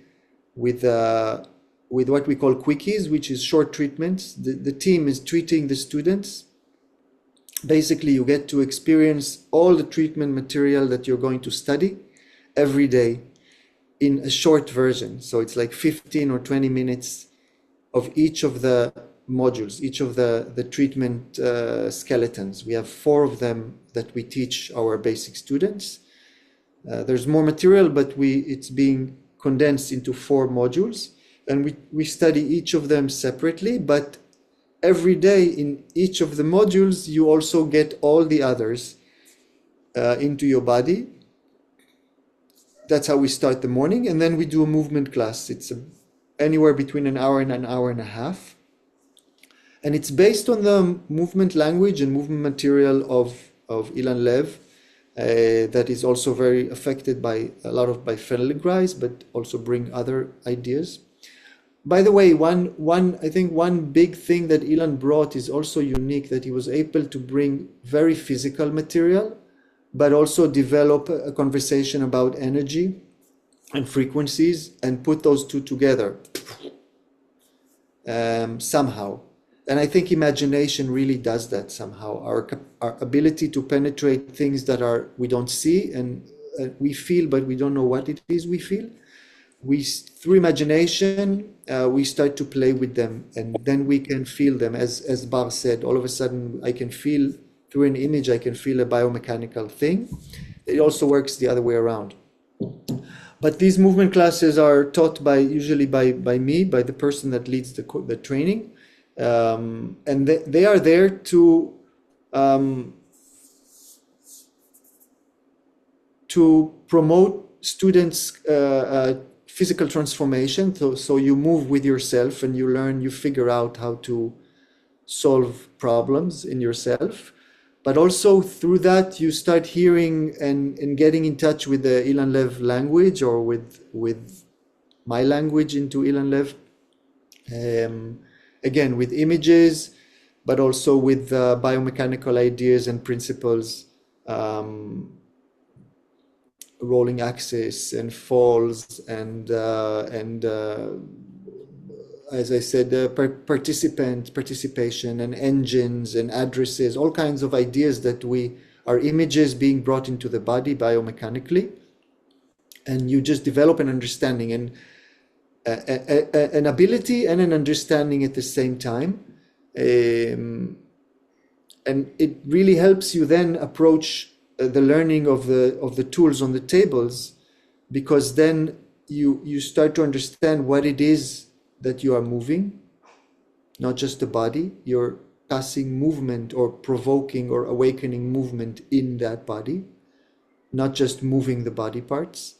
with what we call quickies, which is short treatments. The team is treating the students. Basically, you get to experience all the treatment material that you're going to study every day in a short version. So it's like 15 or 20 minutes of each of the modules, each of the treatment skeletons. We have 4 of them that we teach our basic students. There's more material, but it's being condensed into 4 modules, and we study each of them separately, but every day in each of the modules, you also get all the others into your body. That's how we start the morning, and then we do a movement class. It's anywhere between an hour and an hour and a half. And it's based on the movement language and movement material of Ilan Lev, that is also very affected by a lot by Feldenkrais, but also bring other ideas. By the way, I think one big thing that Ilan brought is also unique, that he was able to bring very physical material, but also develop a conversation about energy and frequencies and put those two together somehow. And I think imagination really does that somehow. Our ability to penetrate things that we don't see and we feel, but we don't know what it is we feel. Through imagination, we start to play with them, and then we can feel them. As Bar said, all of a sudden I can feel, through an image, I can feel a biomechanical thing. It also works the other way around. But these movement classes are taught usually by me, by the person that leads the training. And they are there to promote students' physical transformation. So you move with yourself and you figure out how to solve problems in yourself. But also through that, you start hearing and getting in touch with the Ilan Lev language, or with my language into Ilan Lev. Again, with images, but also with biomechanical ideas and principles, rolling axis and falls, and as I said, participation and engines and addresses, all kinds of ideas that are images being brought into the body biomechanically, and you just develop an understanding and an ability and an understanding at the same time, and it really helps you then approach the learning of the tools on the tables, because then you start to understand what it is that you are moving, not just the body. You're passing movement or provoking or awakening movement in that body, not just moving the body parts.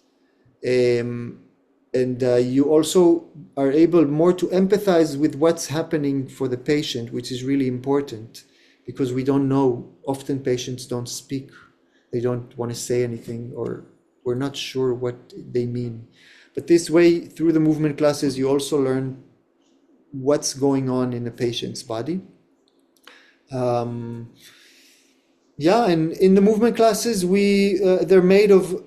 And you also are able more to empathize with what's happening for the patient, which is really important, because we don't know. Often patients don't speak. They don't want to say anything, or we're not sure what they mean. But this way, through the movement classes, you also learn what's going on in the patient's body. And in the movement classes, they're made of,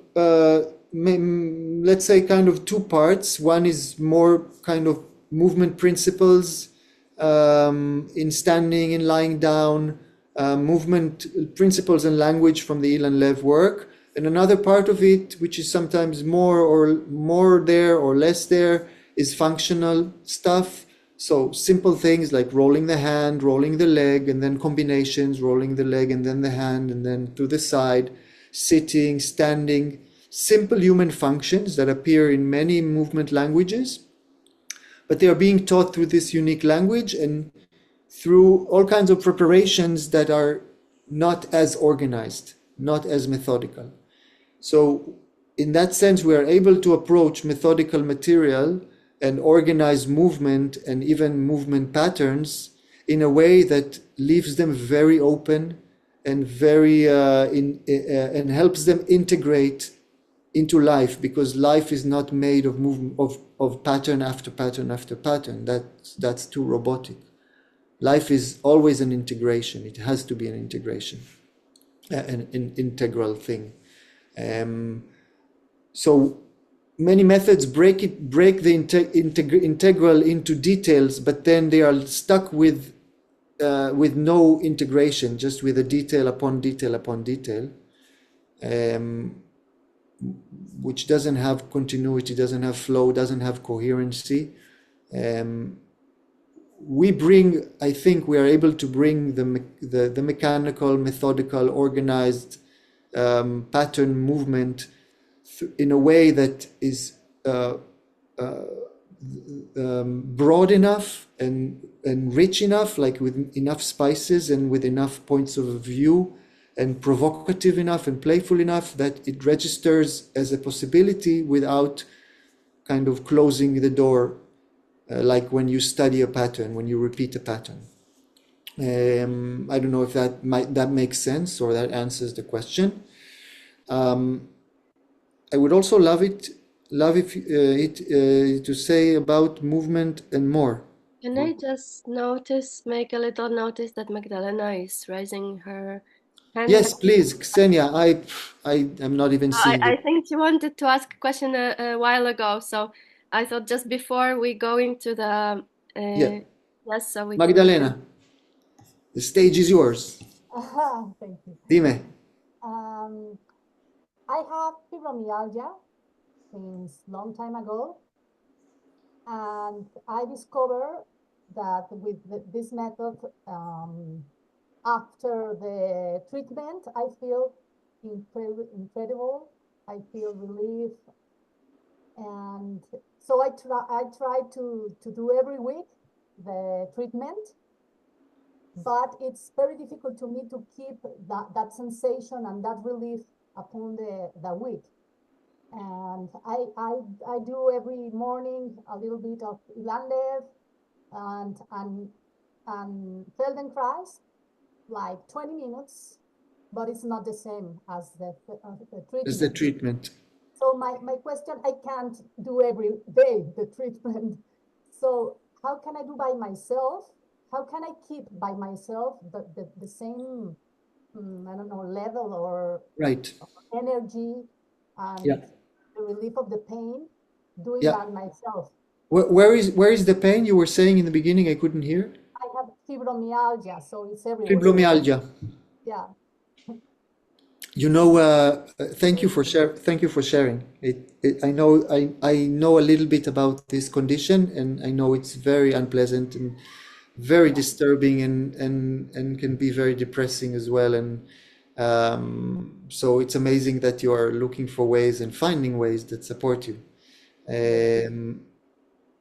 let's say, kind of 2 parts. One is more kind of movement principles in standing, in lying down, movement principles and language from the Ilan Lev work. And another part of it, which is sometimes more there or less there, is functional stuff. So simple things like rolling the hand, rolling the leg, and then combinations, rolling the leg and then the hand, and then to the side, sitting, standing, simple human functions that appear in many movement languages, but they are being taught through this unique language and through all kinds of preparations that are not as organized, not as methodical. So in that sense, we are able to approach methodical material and organize movement and even movement patterns in a way that leaves them very open and very and helps them integrate into life, because life is not made of movement of pattern after pattern after pattern. That's too robotic. Life is always an integration. It has to be an integration, an integral thing. So many methods break the integral into details, but then they are stuck with no integration, just with a detail upon detail upon detail, which doesn't have continuity, doesn't have flow, doesn't have coherency. I think we are able to bring the mechanical, methodical, organized pattern movement in a way that is broad enough and rich enough, like with enough spices and with enough points of view, and provocative enough and playful enough that it registers as a possibility without kind of closing the door, like when you study a pattern, when you repeat a pattern. I don't know if that makes sense or that answers the question. I would also love if to say about movement and more. Can I just make a little notice that Magdalena is raising her hand? Yes, please, Ksenia. I'm not even seeing I it. think she wanted to ask a question a while ago, so I thought just before we go into the Yeah. yes, so we Magdalena, the stage is yours. Thank you. Dime. I have fibromyalgia since long time ago, and I discovered that with this method, after the treatment, I feel incredible. I feel relief, and so I try to do every week the treatment, but it's very difficult to me to keep that sensation and that relief upon the week. And I do every morning a little bit of ILM and Feldenkrais, like 20 minutes, but it's not the same as the treatment. As the treatment. So my question, I can't do every day the treatment. So how can I do by myself? How can I keep by myself the same, I don't know, level or right energy and the relief of the pain doing by myself? Where is the pain you were saying in the beginning? I couldn't hear. I have fibromyalgia, so it's everywhere. Fibromyalgia. Yeah. You know, thank you for sharing. I know a little bit about this condition, and I know it's very unpleasant and very disturbing and can be very depressing as well. And so it's amazing that you are looking for ways and finding ways that support you.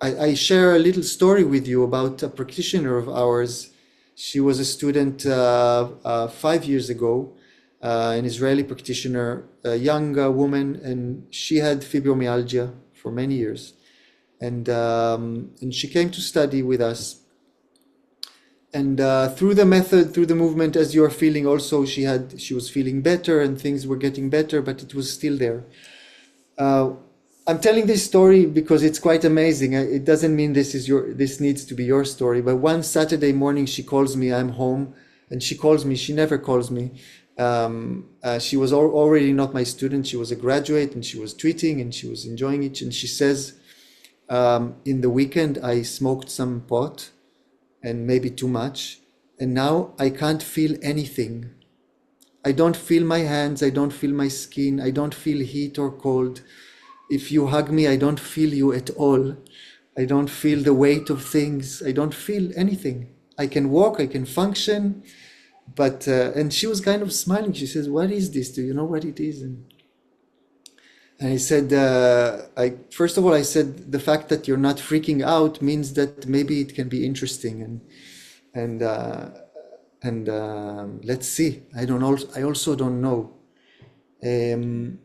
I share a little story with you about a practitioner of ours. She was a student 5 years ago, an Israeli practitioner, a young woman, and she had fibromyalgia for many years. And she came to study with us. And through the method, through the movement, as you are feeling also, she was feeling better and things were getting better, but it was still there. I'm telling this story because it's quite amazing. It doesn't mean this needs to be your story, but one Saturday morning she calls me, I'm home, and she calls me, she never calls me. She was already not my student, she was a graduate, and she was tweeting and she was enjoying it, and she says, in the weekend I smoked some pot and maybe too much, and now I can't feel anything. I don't feel my hands, I don't feel my skin, I don't feel heat or cold. If you hug me, I don't feel you at all. I don't feel the weight of things, I don't feel anything. I can walk, I can function, but and she was kind of smiling. She says, what is this? Do you know what it is? And I said, first of all, I said, the fact that you're not freaking out means that maybe it can be interesting, and let's see. I also don't know. And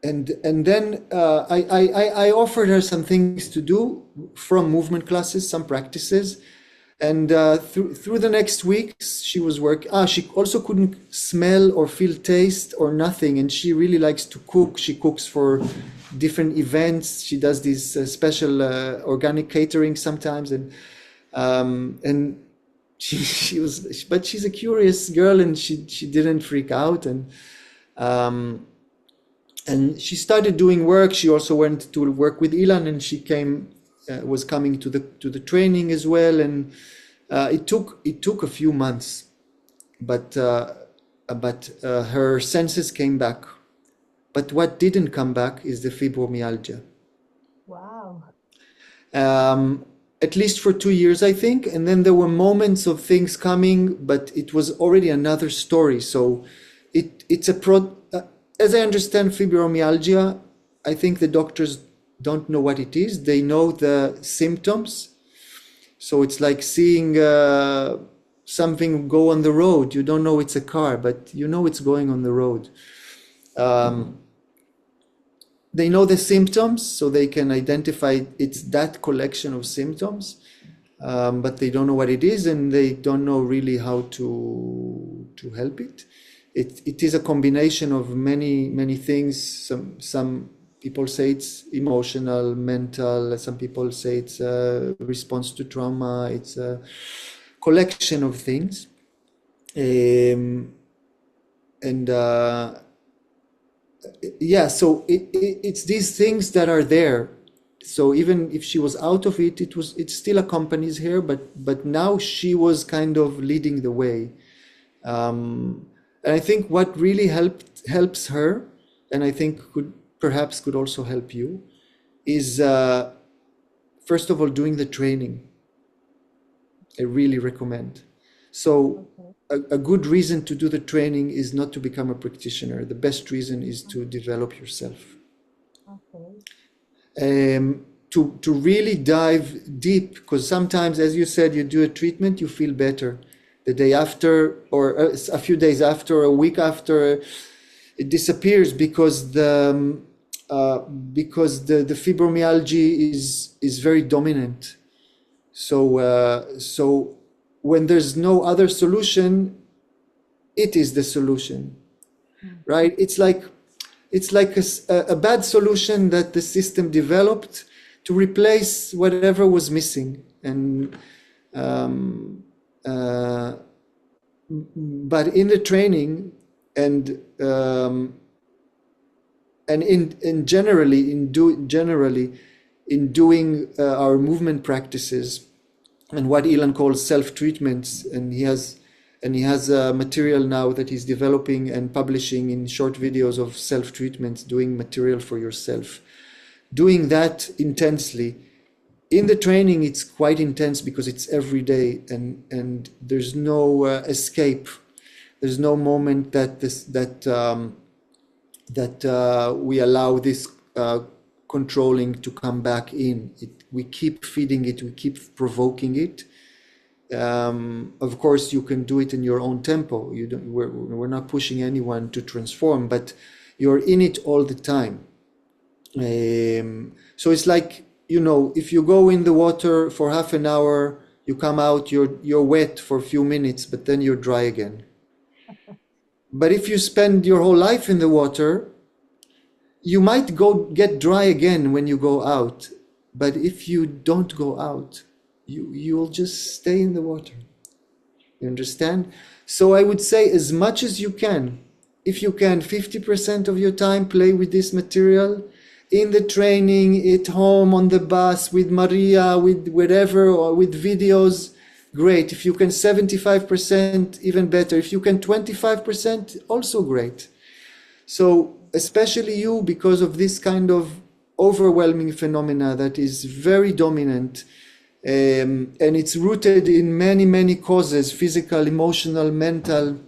then I offered her some things to do from movement classes, some practices, And through the next weeks, she was working. She also couldn't smell or feel taste or nothing. And she really likes to cook. She cooks for different events. She does these special organic catering sometimes. And she was, but she's a curious girl, and she didn't freak out. And she started doing work. She also went to work with Ilan, and she was coming to the training as well. And it took a few months, but her senses came back. But what didn't come back is the fibromyalgia. Wow. At least for 2 years, I think. And then there were moments of things coming, but it was already another story. So it's as I understand fibromyalgia, I think the doctors don't know what it is. They know the symptoms. So it's like seeing something go on the road. You don't know it's a car, but you know it's going on the road. They know the symptoms, so they can identify it's that collection of symptoms, but they don't know what it is, and they don't know really how to help it. It is a combination of many things. Some people say it's emotional, mental. Some people say it's a response to trauma. It's a collection of things, yeah. So it's these things that are there. So even if she was out of it, it still accompanies her. But now she was kind of leading the way. And I think what really helps her, and I think could also help you, is first of all doing the training. I really recommend. So a good reason to do the training is not to become a practitioner. The best reason is to develop yourself. To really dive deep, because sometimes, as you said, you do a treatment, you feel better. The day after, or a few days after, a week after, it disappears because the fibromyalgia is very dominant. So when there's no other solution, it is the solution, right? It's like a bad solution that the system developed to replace whatever was missing. And but in the training and generally in doing our movement practices and what Ilan calls self-treatments, and he has material now that he's developing and publishing in short videos of self-treatments, doing material for yourself, doing that intensely. In the training, it's quite intense because it's every day, and there's no escape. There's no moment that we allow this controlling to come back in. We keep feeding it. We keep provoking it. Of course, you can do it in your own tempo. We're not pushing anyone to transform, but you're in it all the time. So it's like, if you go in the water for half an hour, you come out, you're wet for a few minutes, but then you're dry again. But if you spend your whole life in the water, you might go get dry again when you go out. But if you don't go out, you'll just stay in the water. You understand? So I would say as much as you can, if you can, 50% of your time play with this material, in the training, at home, on the bus, with Maria, with whatever, or with videos, great. If you can 75%, even better. If you can 25%, also great. So especially you, because of this kind of overwhelming phenomena that is very dominant, and it's rooted in many causes: physical, emotional, mental,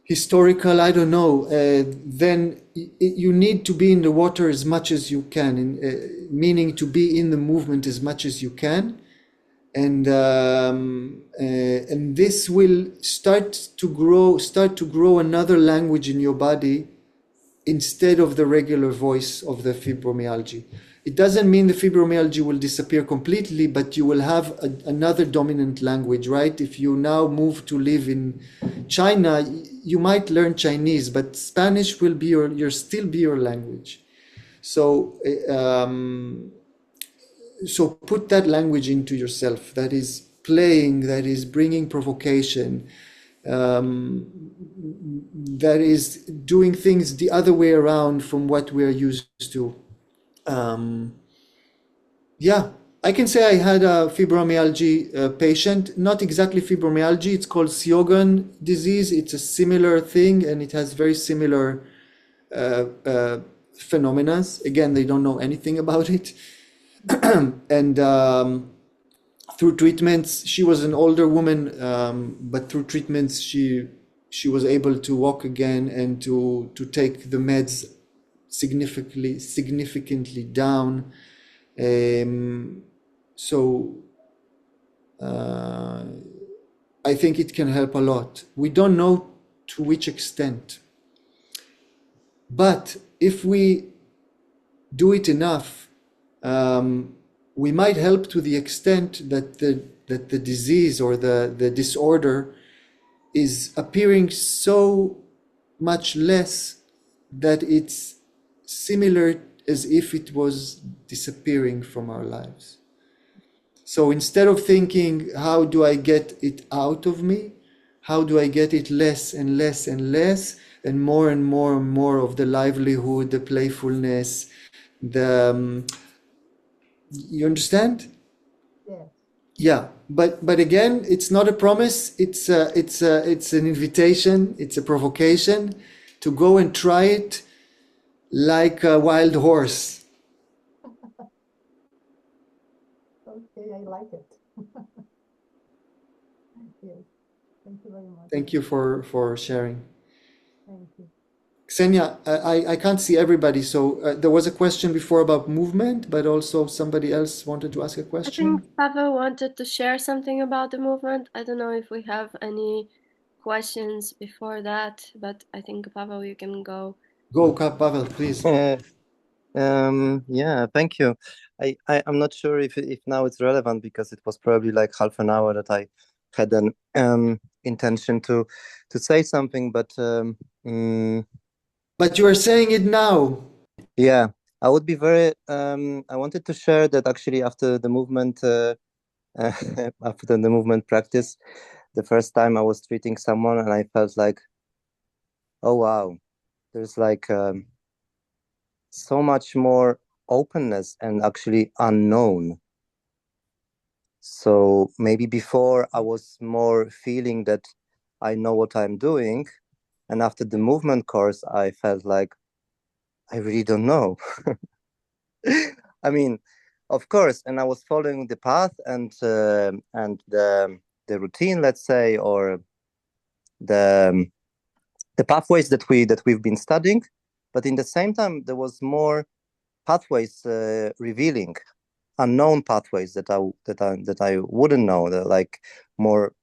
historical, I don't know, then you need to be in the water as much as you can, meaning to be in the movement as much as you can. And this will start to grow another language in your body instead of the regular voice of the fibromyalgia. It doesn't mean the fibromyalgia will disappear completely, but you will have another dominant language, right? If you now move to live in China, you might learn Chinese, but Spanish will be still be your language. So, so put that language into yourself. That is playing, that is bringing provocation, that is doing things the other way around from what we're used to. Yeah, I can say I had a fibromyalgia patient, not exactly fibromyalgia, it's called Sjögren disease. It's a similar thing and it has very similar phenomena. Again, they don't know anything about it. And through treatments, she was an older woman, but through treatments, she was able to walk again and to take the meds significantly down. So I think it can help a lot. We don't know to which extent, but if we do it enough, we might help to the extent that the disease or the disorder is appearing so much less that it's similar as if it was disappearing from our lives. So instead of thinking, how do I get it out of me? How do I get it less and less and less, and more and more and more of the livelihood, the playfulness, you understand? Yeah. Yeah, but again, it's not a promise. It's an invitation. It's a provocation to go and try it like a wild horse. Okay, I like it. Yes. Thank you very much. Thank you for sharing. Thank you. Ksenia, I can't see everybody, so there was a question before about movement, but also somebody else wanted to ask a I question. think Pavel wanted to share something about the movement. I don't know if we have any questions before that, but I think Pavel, you can go. Go, Pavel, please. Yeah, thank you. I'm not sure if now it's relevant because it was probably like half an hour that I had an intention to say something, but But you are saying it now. yeah, I would be very I wanted to share that actually after the movement after the movement practice, the first time I was treating someone and I felt like, oh wow, there's like so much more openness and actually unknown. So maybe before I was more feeling that I know what I'm doing, and after the movement course I felt like I really don't know. I mean, of course, and I was following the path and the routine, let's say, or the pathways that we've been studying, but in the same time there was more pathways revealing unknown pathways that I wouldn't know, like more,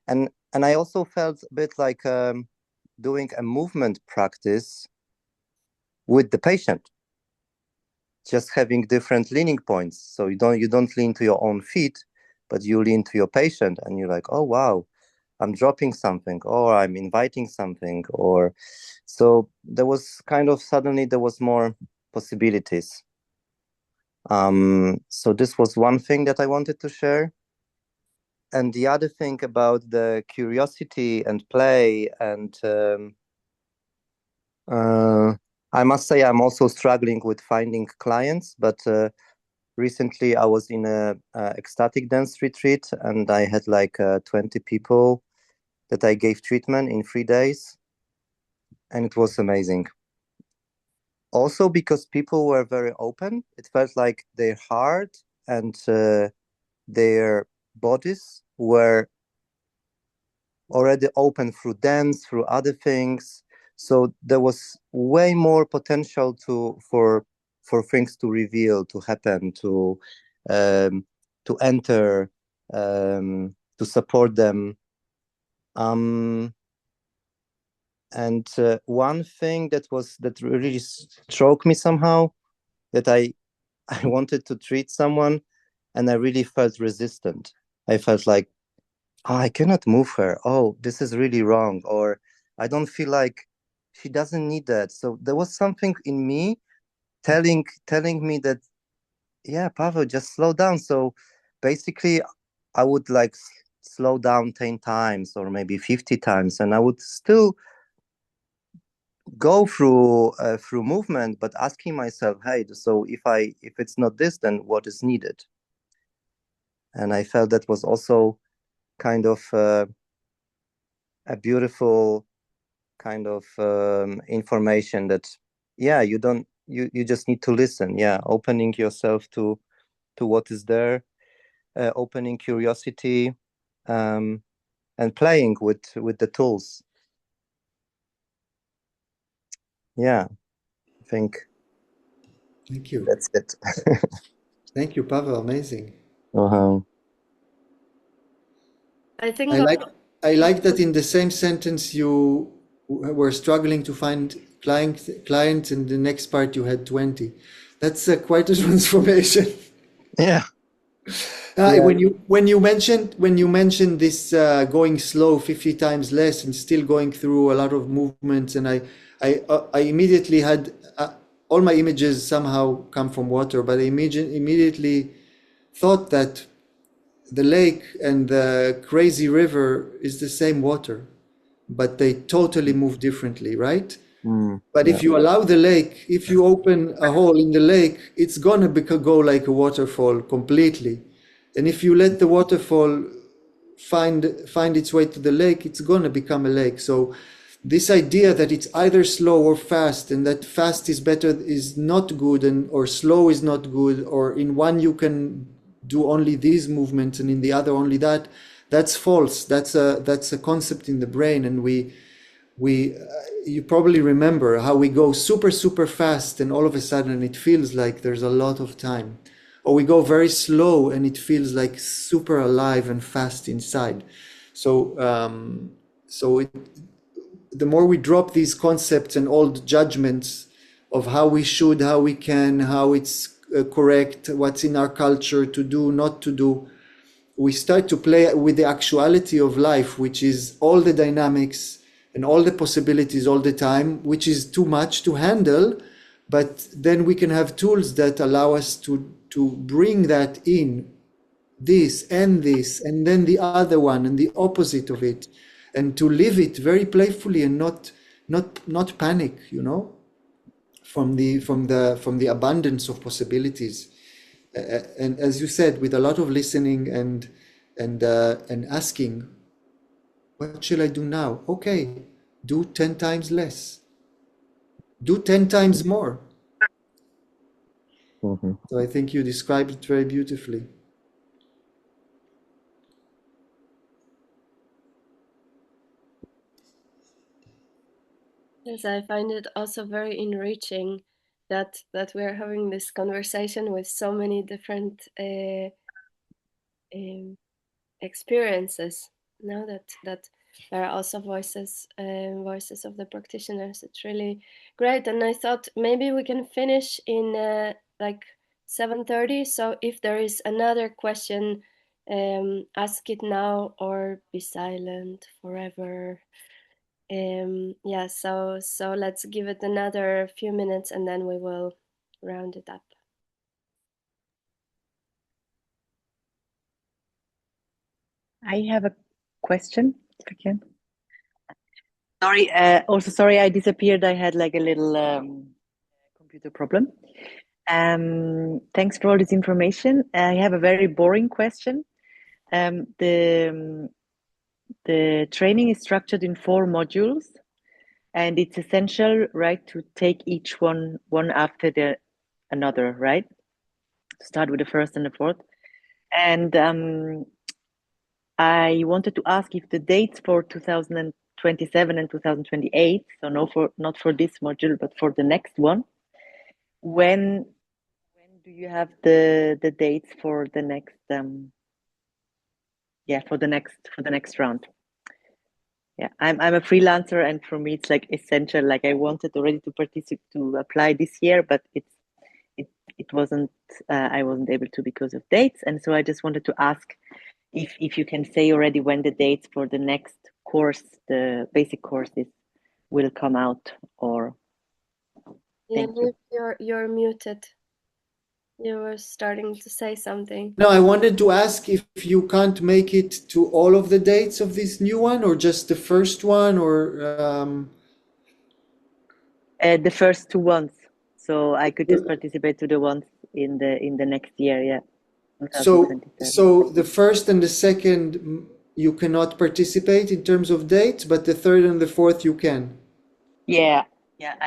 and I also felt a bit like doing a movement practice with the patient, just having different leaning points. So you don't lean to your own feet, but you lean to your patient, and you're like, oh wow, I'm dropping something, or I'm inviting something, or so there was kind of suddenly there was more possibilities. So this was one thing that I wanted to share. And the other thing about the curiosity and play, and I must say I'm also struggling with finding clients, but recently I was in a ecstatic dance retreat and I had like 20 people that I gave treatment in 3 days, and it was amazing. Also because people were very open, it felt like their heart and their bodies were already open through dance, through other things. So there was way more potential for things to reveal, to happen, to enter, to support them. And one thing that really struck me somehow, that I I wanted to treat someone, and I really felt resistant. I felt like, oh, I cannot move her. Oh, this is really wrong. Or I don't feel like she doesn't need that. So there was something in me telling me that, yeah, Pavel, just slow down. So basically, I would like slow down 10 times or maybe 50 times, and I would still go through movement, but asking myself, hey, so if it's not this, then what is needed? And I felt that was also kind of a beautiful kind of information that, yeah, you just need to listen. Yeah, opening yourself to what is there, opening curiosity, and playing with the tools. Yeah, I think Thank you. that's it. Thank you, Pavel. Amazing. Uh-huh. I think I like that in the same sentence you were struggling to find clients, and the next part you had 20. That's quite a transformation. Yeah. Yeah. When you mentioned this going slow 50 times less and still going through a lot of movements, and I immediately had all my images somehow come from water, but I immediately thought that the lake and the crazy river is the same water, but they totally move differently, right? But Yeah. if you allow the lake, if you open a hole in the lake, it's gonna go like a waterfall completely. And if you let the waterfall find its way to the lake, it's gonna become a lake. So this idea that it's either slow or fast, and that fast is better is not good, and or slow is not good, or in one you can do only these movements and in the other only that, that's false. That's a concept in the brain, and we you probably remember how we go super fast and all of a sudden it feels like there's a lot of time, or we go very slow and it feels like super alive and fast inside. So the more we drop these concepts and old judgments of how we should, how we can, how it's correct, what's in our culture to do, not to do, we start to play with the actuality of life, which is all the dynamics and all the possibilities all the time, which is too much to handle. But then we can have tools that allow us to bring that in, this, and then the other one, and the opposite of it, and to live it very playfully and not panic, from the abundance of possibilities. And as you said, with a lot of listening and asking, what shall I do now? Okay, do 10 times less, do 10 times more. Mhm. So I think you described it very beautifully. Yes, I find it also very enriching that we're having this conversation with so many different experiences. Now that there are also voices of the practitioners. It's really great, and I thought maybe we can finish in like 7:30. So if there is another question, ask it now or be silent forever. Yeah, so let's give it another few minutes and then we will round it up. I have a question, if I can. Sorry, also sorry I disappeared. I had like a little computer problem. Thanks for all this information. I have a very boring question. The training is structured in 4 modules, and it's essential, right, to take each one after the another, right? Start with the first and the fourth. And I wanted to ask if the dates for 2027 and 2028, so not for this module, but for the next one, when do you have the dates for the next for the next round? Yeah, I'm a freelancer, and for me it's like essential. Like I wanted already to participate to apply this year, but it wasn't I wasn't able to because of dates, and so I just wanted to ask if you can say already when the dates for the next course, the basic courses, will come out, or thank you. You're muted. You were starting to say something. No, I wanted to ask if you can't make it to all of the dates of this new one, or just the first one, or The first two ones, so I could just participate to the ones in the next year, yeah. so 2027. the first and the second you cannot participate in terms of dates, but the third and the fourth you can. Yeah,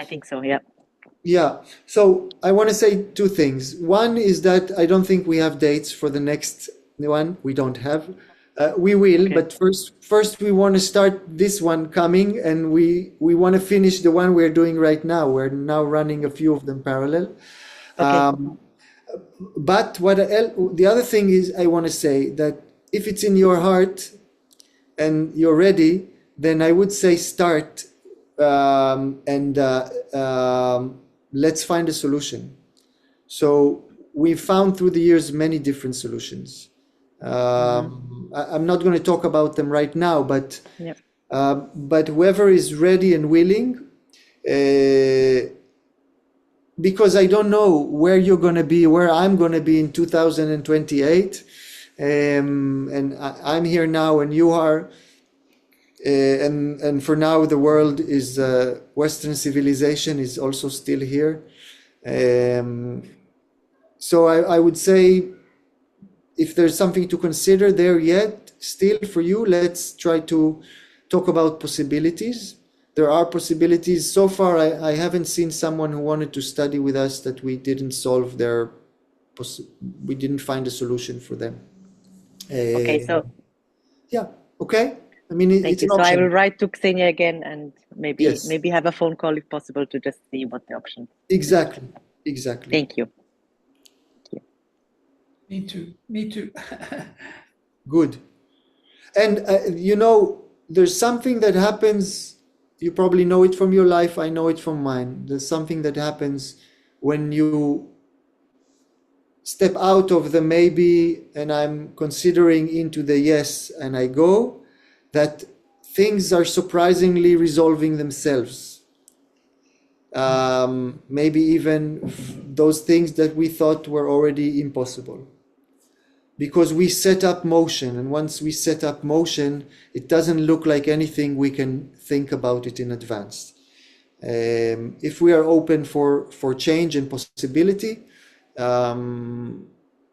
I think so, yeah. Yeah, so I want to say two things. One is that I don't think we have dates for the next one. We don't have. We will, Okay. but first we want to start this one coming, and we want to finish the one we're doing right now. We're now running a few of them parallel. Okay. But the other thing is, I want to say that if it's in your heart and you're ready, then I would say start, and let's find a solution. So we've found through the years many different solutions. I'm not going to talk about them right now, but Yep. but whoever is ready and willing, because I don't know where you're going to be, where I'm going to be in 2028, and I'm here now, and you are. And for now, the world is Western civilization is also still here. So I would say, if there's something to consider there yet, still for you, let's try to talk about possibilities. There are possibilities. So far, I haven't seen someone who wanted to study with us that we didn't solve we didn't find a solution for them. Okay, so yeah, okay. I mean, thank it's you. an So I will option. write to Xenia again, and Yes. maybe have a phone call if possible to just see what the options. Exactly. Thank you. Me too. Good. And there's something that happens. You probably know it from your life. I know it from mine. There's something that happens when you step out of the maybe and I'm considering into the yes and I go, that things are surprisingly resolving themselves. Maybe even those things that we thought were already impossible. Because we set up motion, and once we set up motion, it doesn't look like anything we can think about it in advance. If we are open for change and possibility,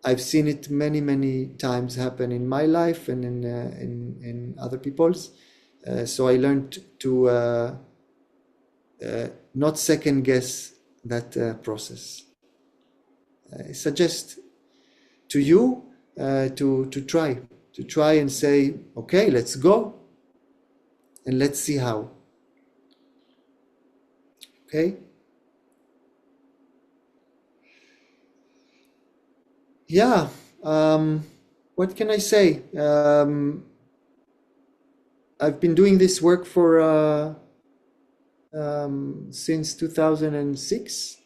I've seen it many times happen in my life and in other people's. So I learned to not second guess that process. I suggest to you to try and say, okay, let's go, and let's see how. Okay. Yeah. What can I say? I've been doing this work for since 2006,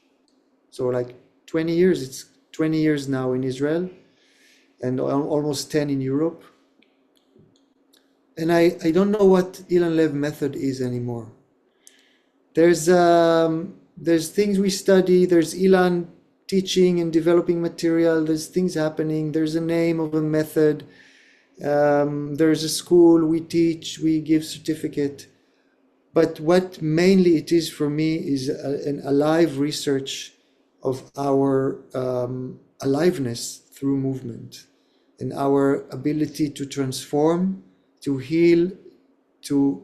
so like 20 years. It's 20 years now in Israel, and almost 10 in Europe. And I don't know what Ilan Lev method is anymore. There's things we study. There's Ilan teaching and developing material. There's things happening. There's a name of a method. There's a school we teach. We give certificate. But what mainly it is for me is an alive research of our aliveness through movement, and our ability to transform, to heal, to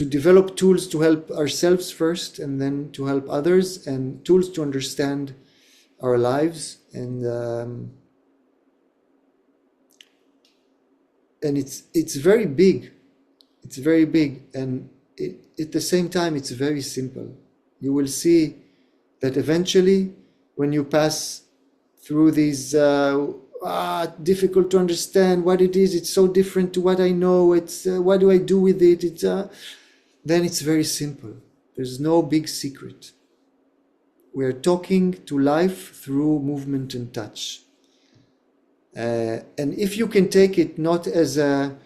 develop tools to help ourselves first, and then to help others, and tools to understand our lives. And it's very big. It's very big, and at the same time, it's very simple. You will see that eventually, when you pass through these difficult to understand what it is, it's so different to what I know. It's what do I do with it? Then it's very simple. There's no big secret. we're talking to life through movement and touch. And if you can take it not as a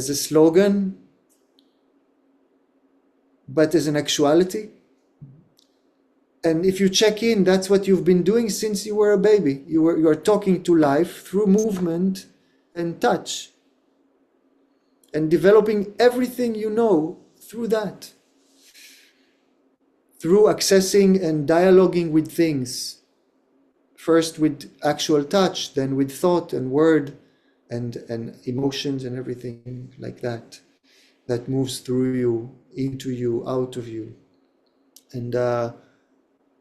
slogan, but as an actuality, and if you check in, that's what you've been doing since you were a baby. You are talking to life through movement and touch, and developing everything you know through that, through accessing and dialoguing with things, first with actual touch, then with thought and word and emotions and everything like that moves through you, into you, out of you. And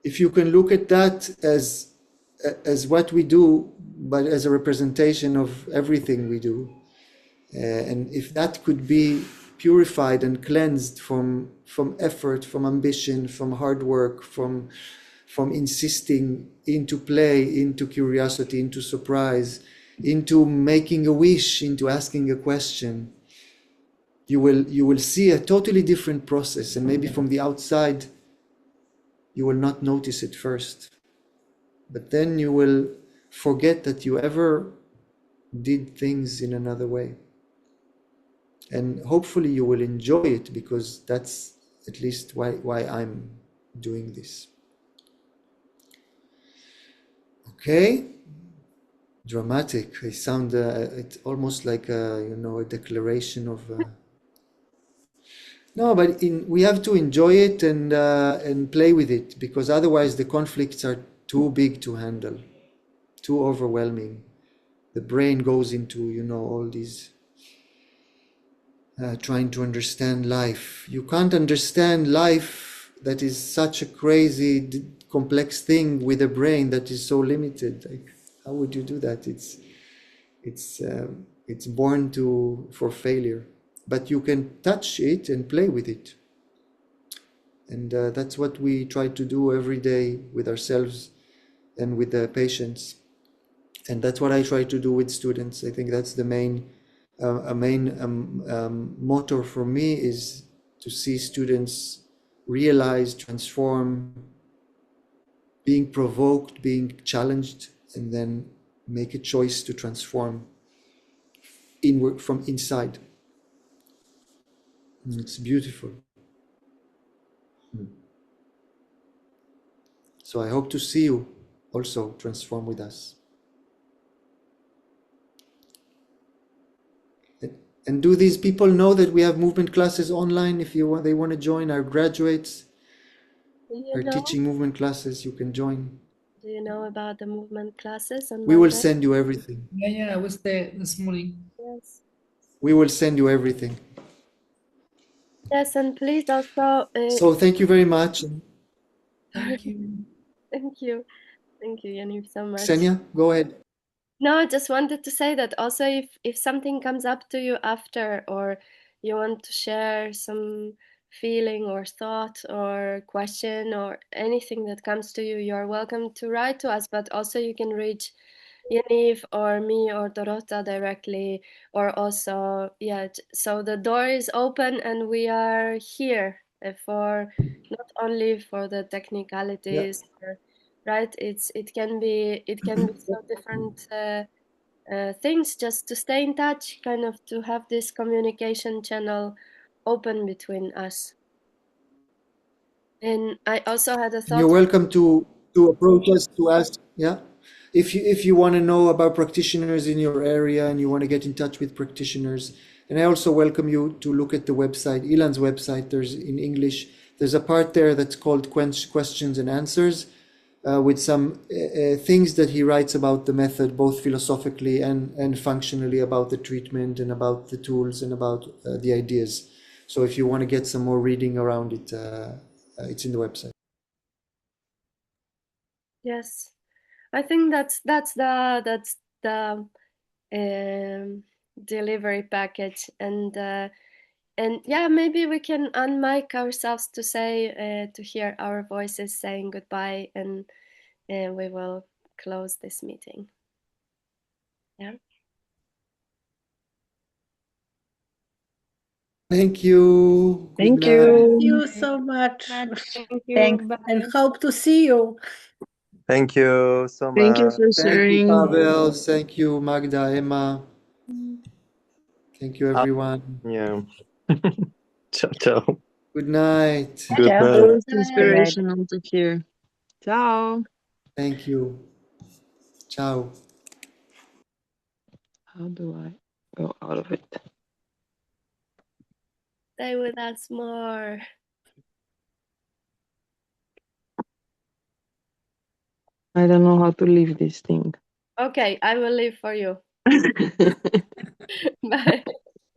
if you can look at that as what we do, but as a representation of everything we do, and if that could be purified and cleansed from effort, from ambition, from hard work, from insisting, into play, into curiosity, into surprise, into making a wish, into asking a question, you will see a totally different process. And maybe from the outside you will not notice it first, but then you will forget that you ever did things in another way. And hopefully you will enjoy it, because that's at least why I'm doing this. Okay, dramatic. I sound it's almost like a declaration of. No, but we have to enjoy it and play with it, because otherwise the conflicts are too big to handle, too overwhelming. The brain goes into all these trying to understand life. You can't understand life that is such a crazy, complex thing with a brain that is so limited. Like, how would you do that? It's born for failure. But you can touch it and play with it. And that's what we try to do every day with ourselves and with the patients. And that's what I try to do with students. I think that's the main motto for me, is to see students realize, transform, being provoked, being challenged, and then make a choice to transform inward from inside. It's beautiful. So I hope to see you also transform with us. And do these people know that we have movement classes online? If they want to join, our graduates are teaching movement classes, you can join. Do you know about the movement classes on We will Monday? send you everything. Yeah, I was there this morning. Yes. We will send you everything. Yes, and please also. So thank you very much. Thank you. Thank you. Thank you, Yaniv, so much. Ksenia, go ahead. No, I just wanted to say that also if something comes up to you after, or you want to share some feeling or thought or question or anything that comes to you, you're welcome to write to us, but also you can reach Yaniv or me or Dorota directly, or also, so the door is open and we are here for not only for the technicalities, right? It can be so different things, just to stay in touch, kind of to have this communication channel open between us. And I also had a thought. You're welcome to approach us, to ask. Yeah, if you want to know about practitioners in your area and you want to get in touch with practitioners. And I also welcome you to look at the website, Ilan's website. There's in English. There's a part there that's called questions and answers, with some things that he writes about the method, both philosophically and functionally, about the treatment and about the tools and about the ideas. So if you want to get some more reading around it, it's in the website. Yes, I think that's the delivery package, and yeah, maybe we can unmic ourselves to say to hear our voices saying goodbye, and we will close this meeting. Yeah. Thank you. Good Thank night. you. Thank you so much. Thank you. Thanks. Bye. And hope to see you. Thank you so Thank you much. for Thank you, sharing. Pavel. Thank you, Magda, Emma. Thank you, everyone. Yeah. Ciao, ciao. Good night. Ciao, Good ciao. night. Most Good night. inspirational to hear. Ciao. Thank you. Ciao. How do I go out of it? Stay with us more. I don't know how to leave this thing. Okay, I will leave for you. Bye.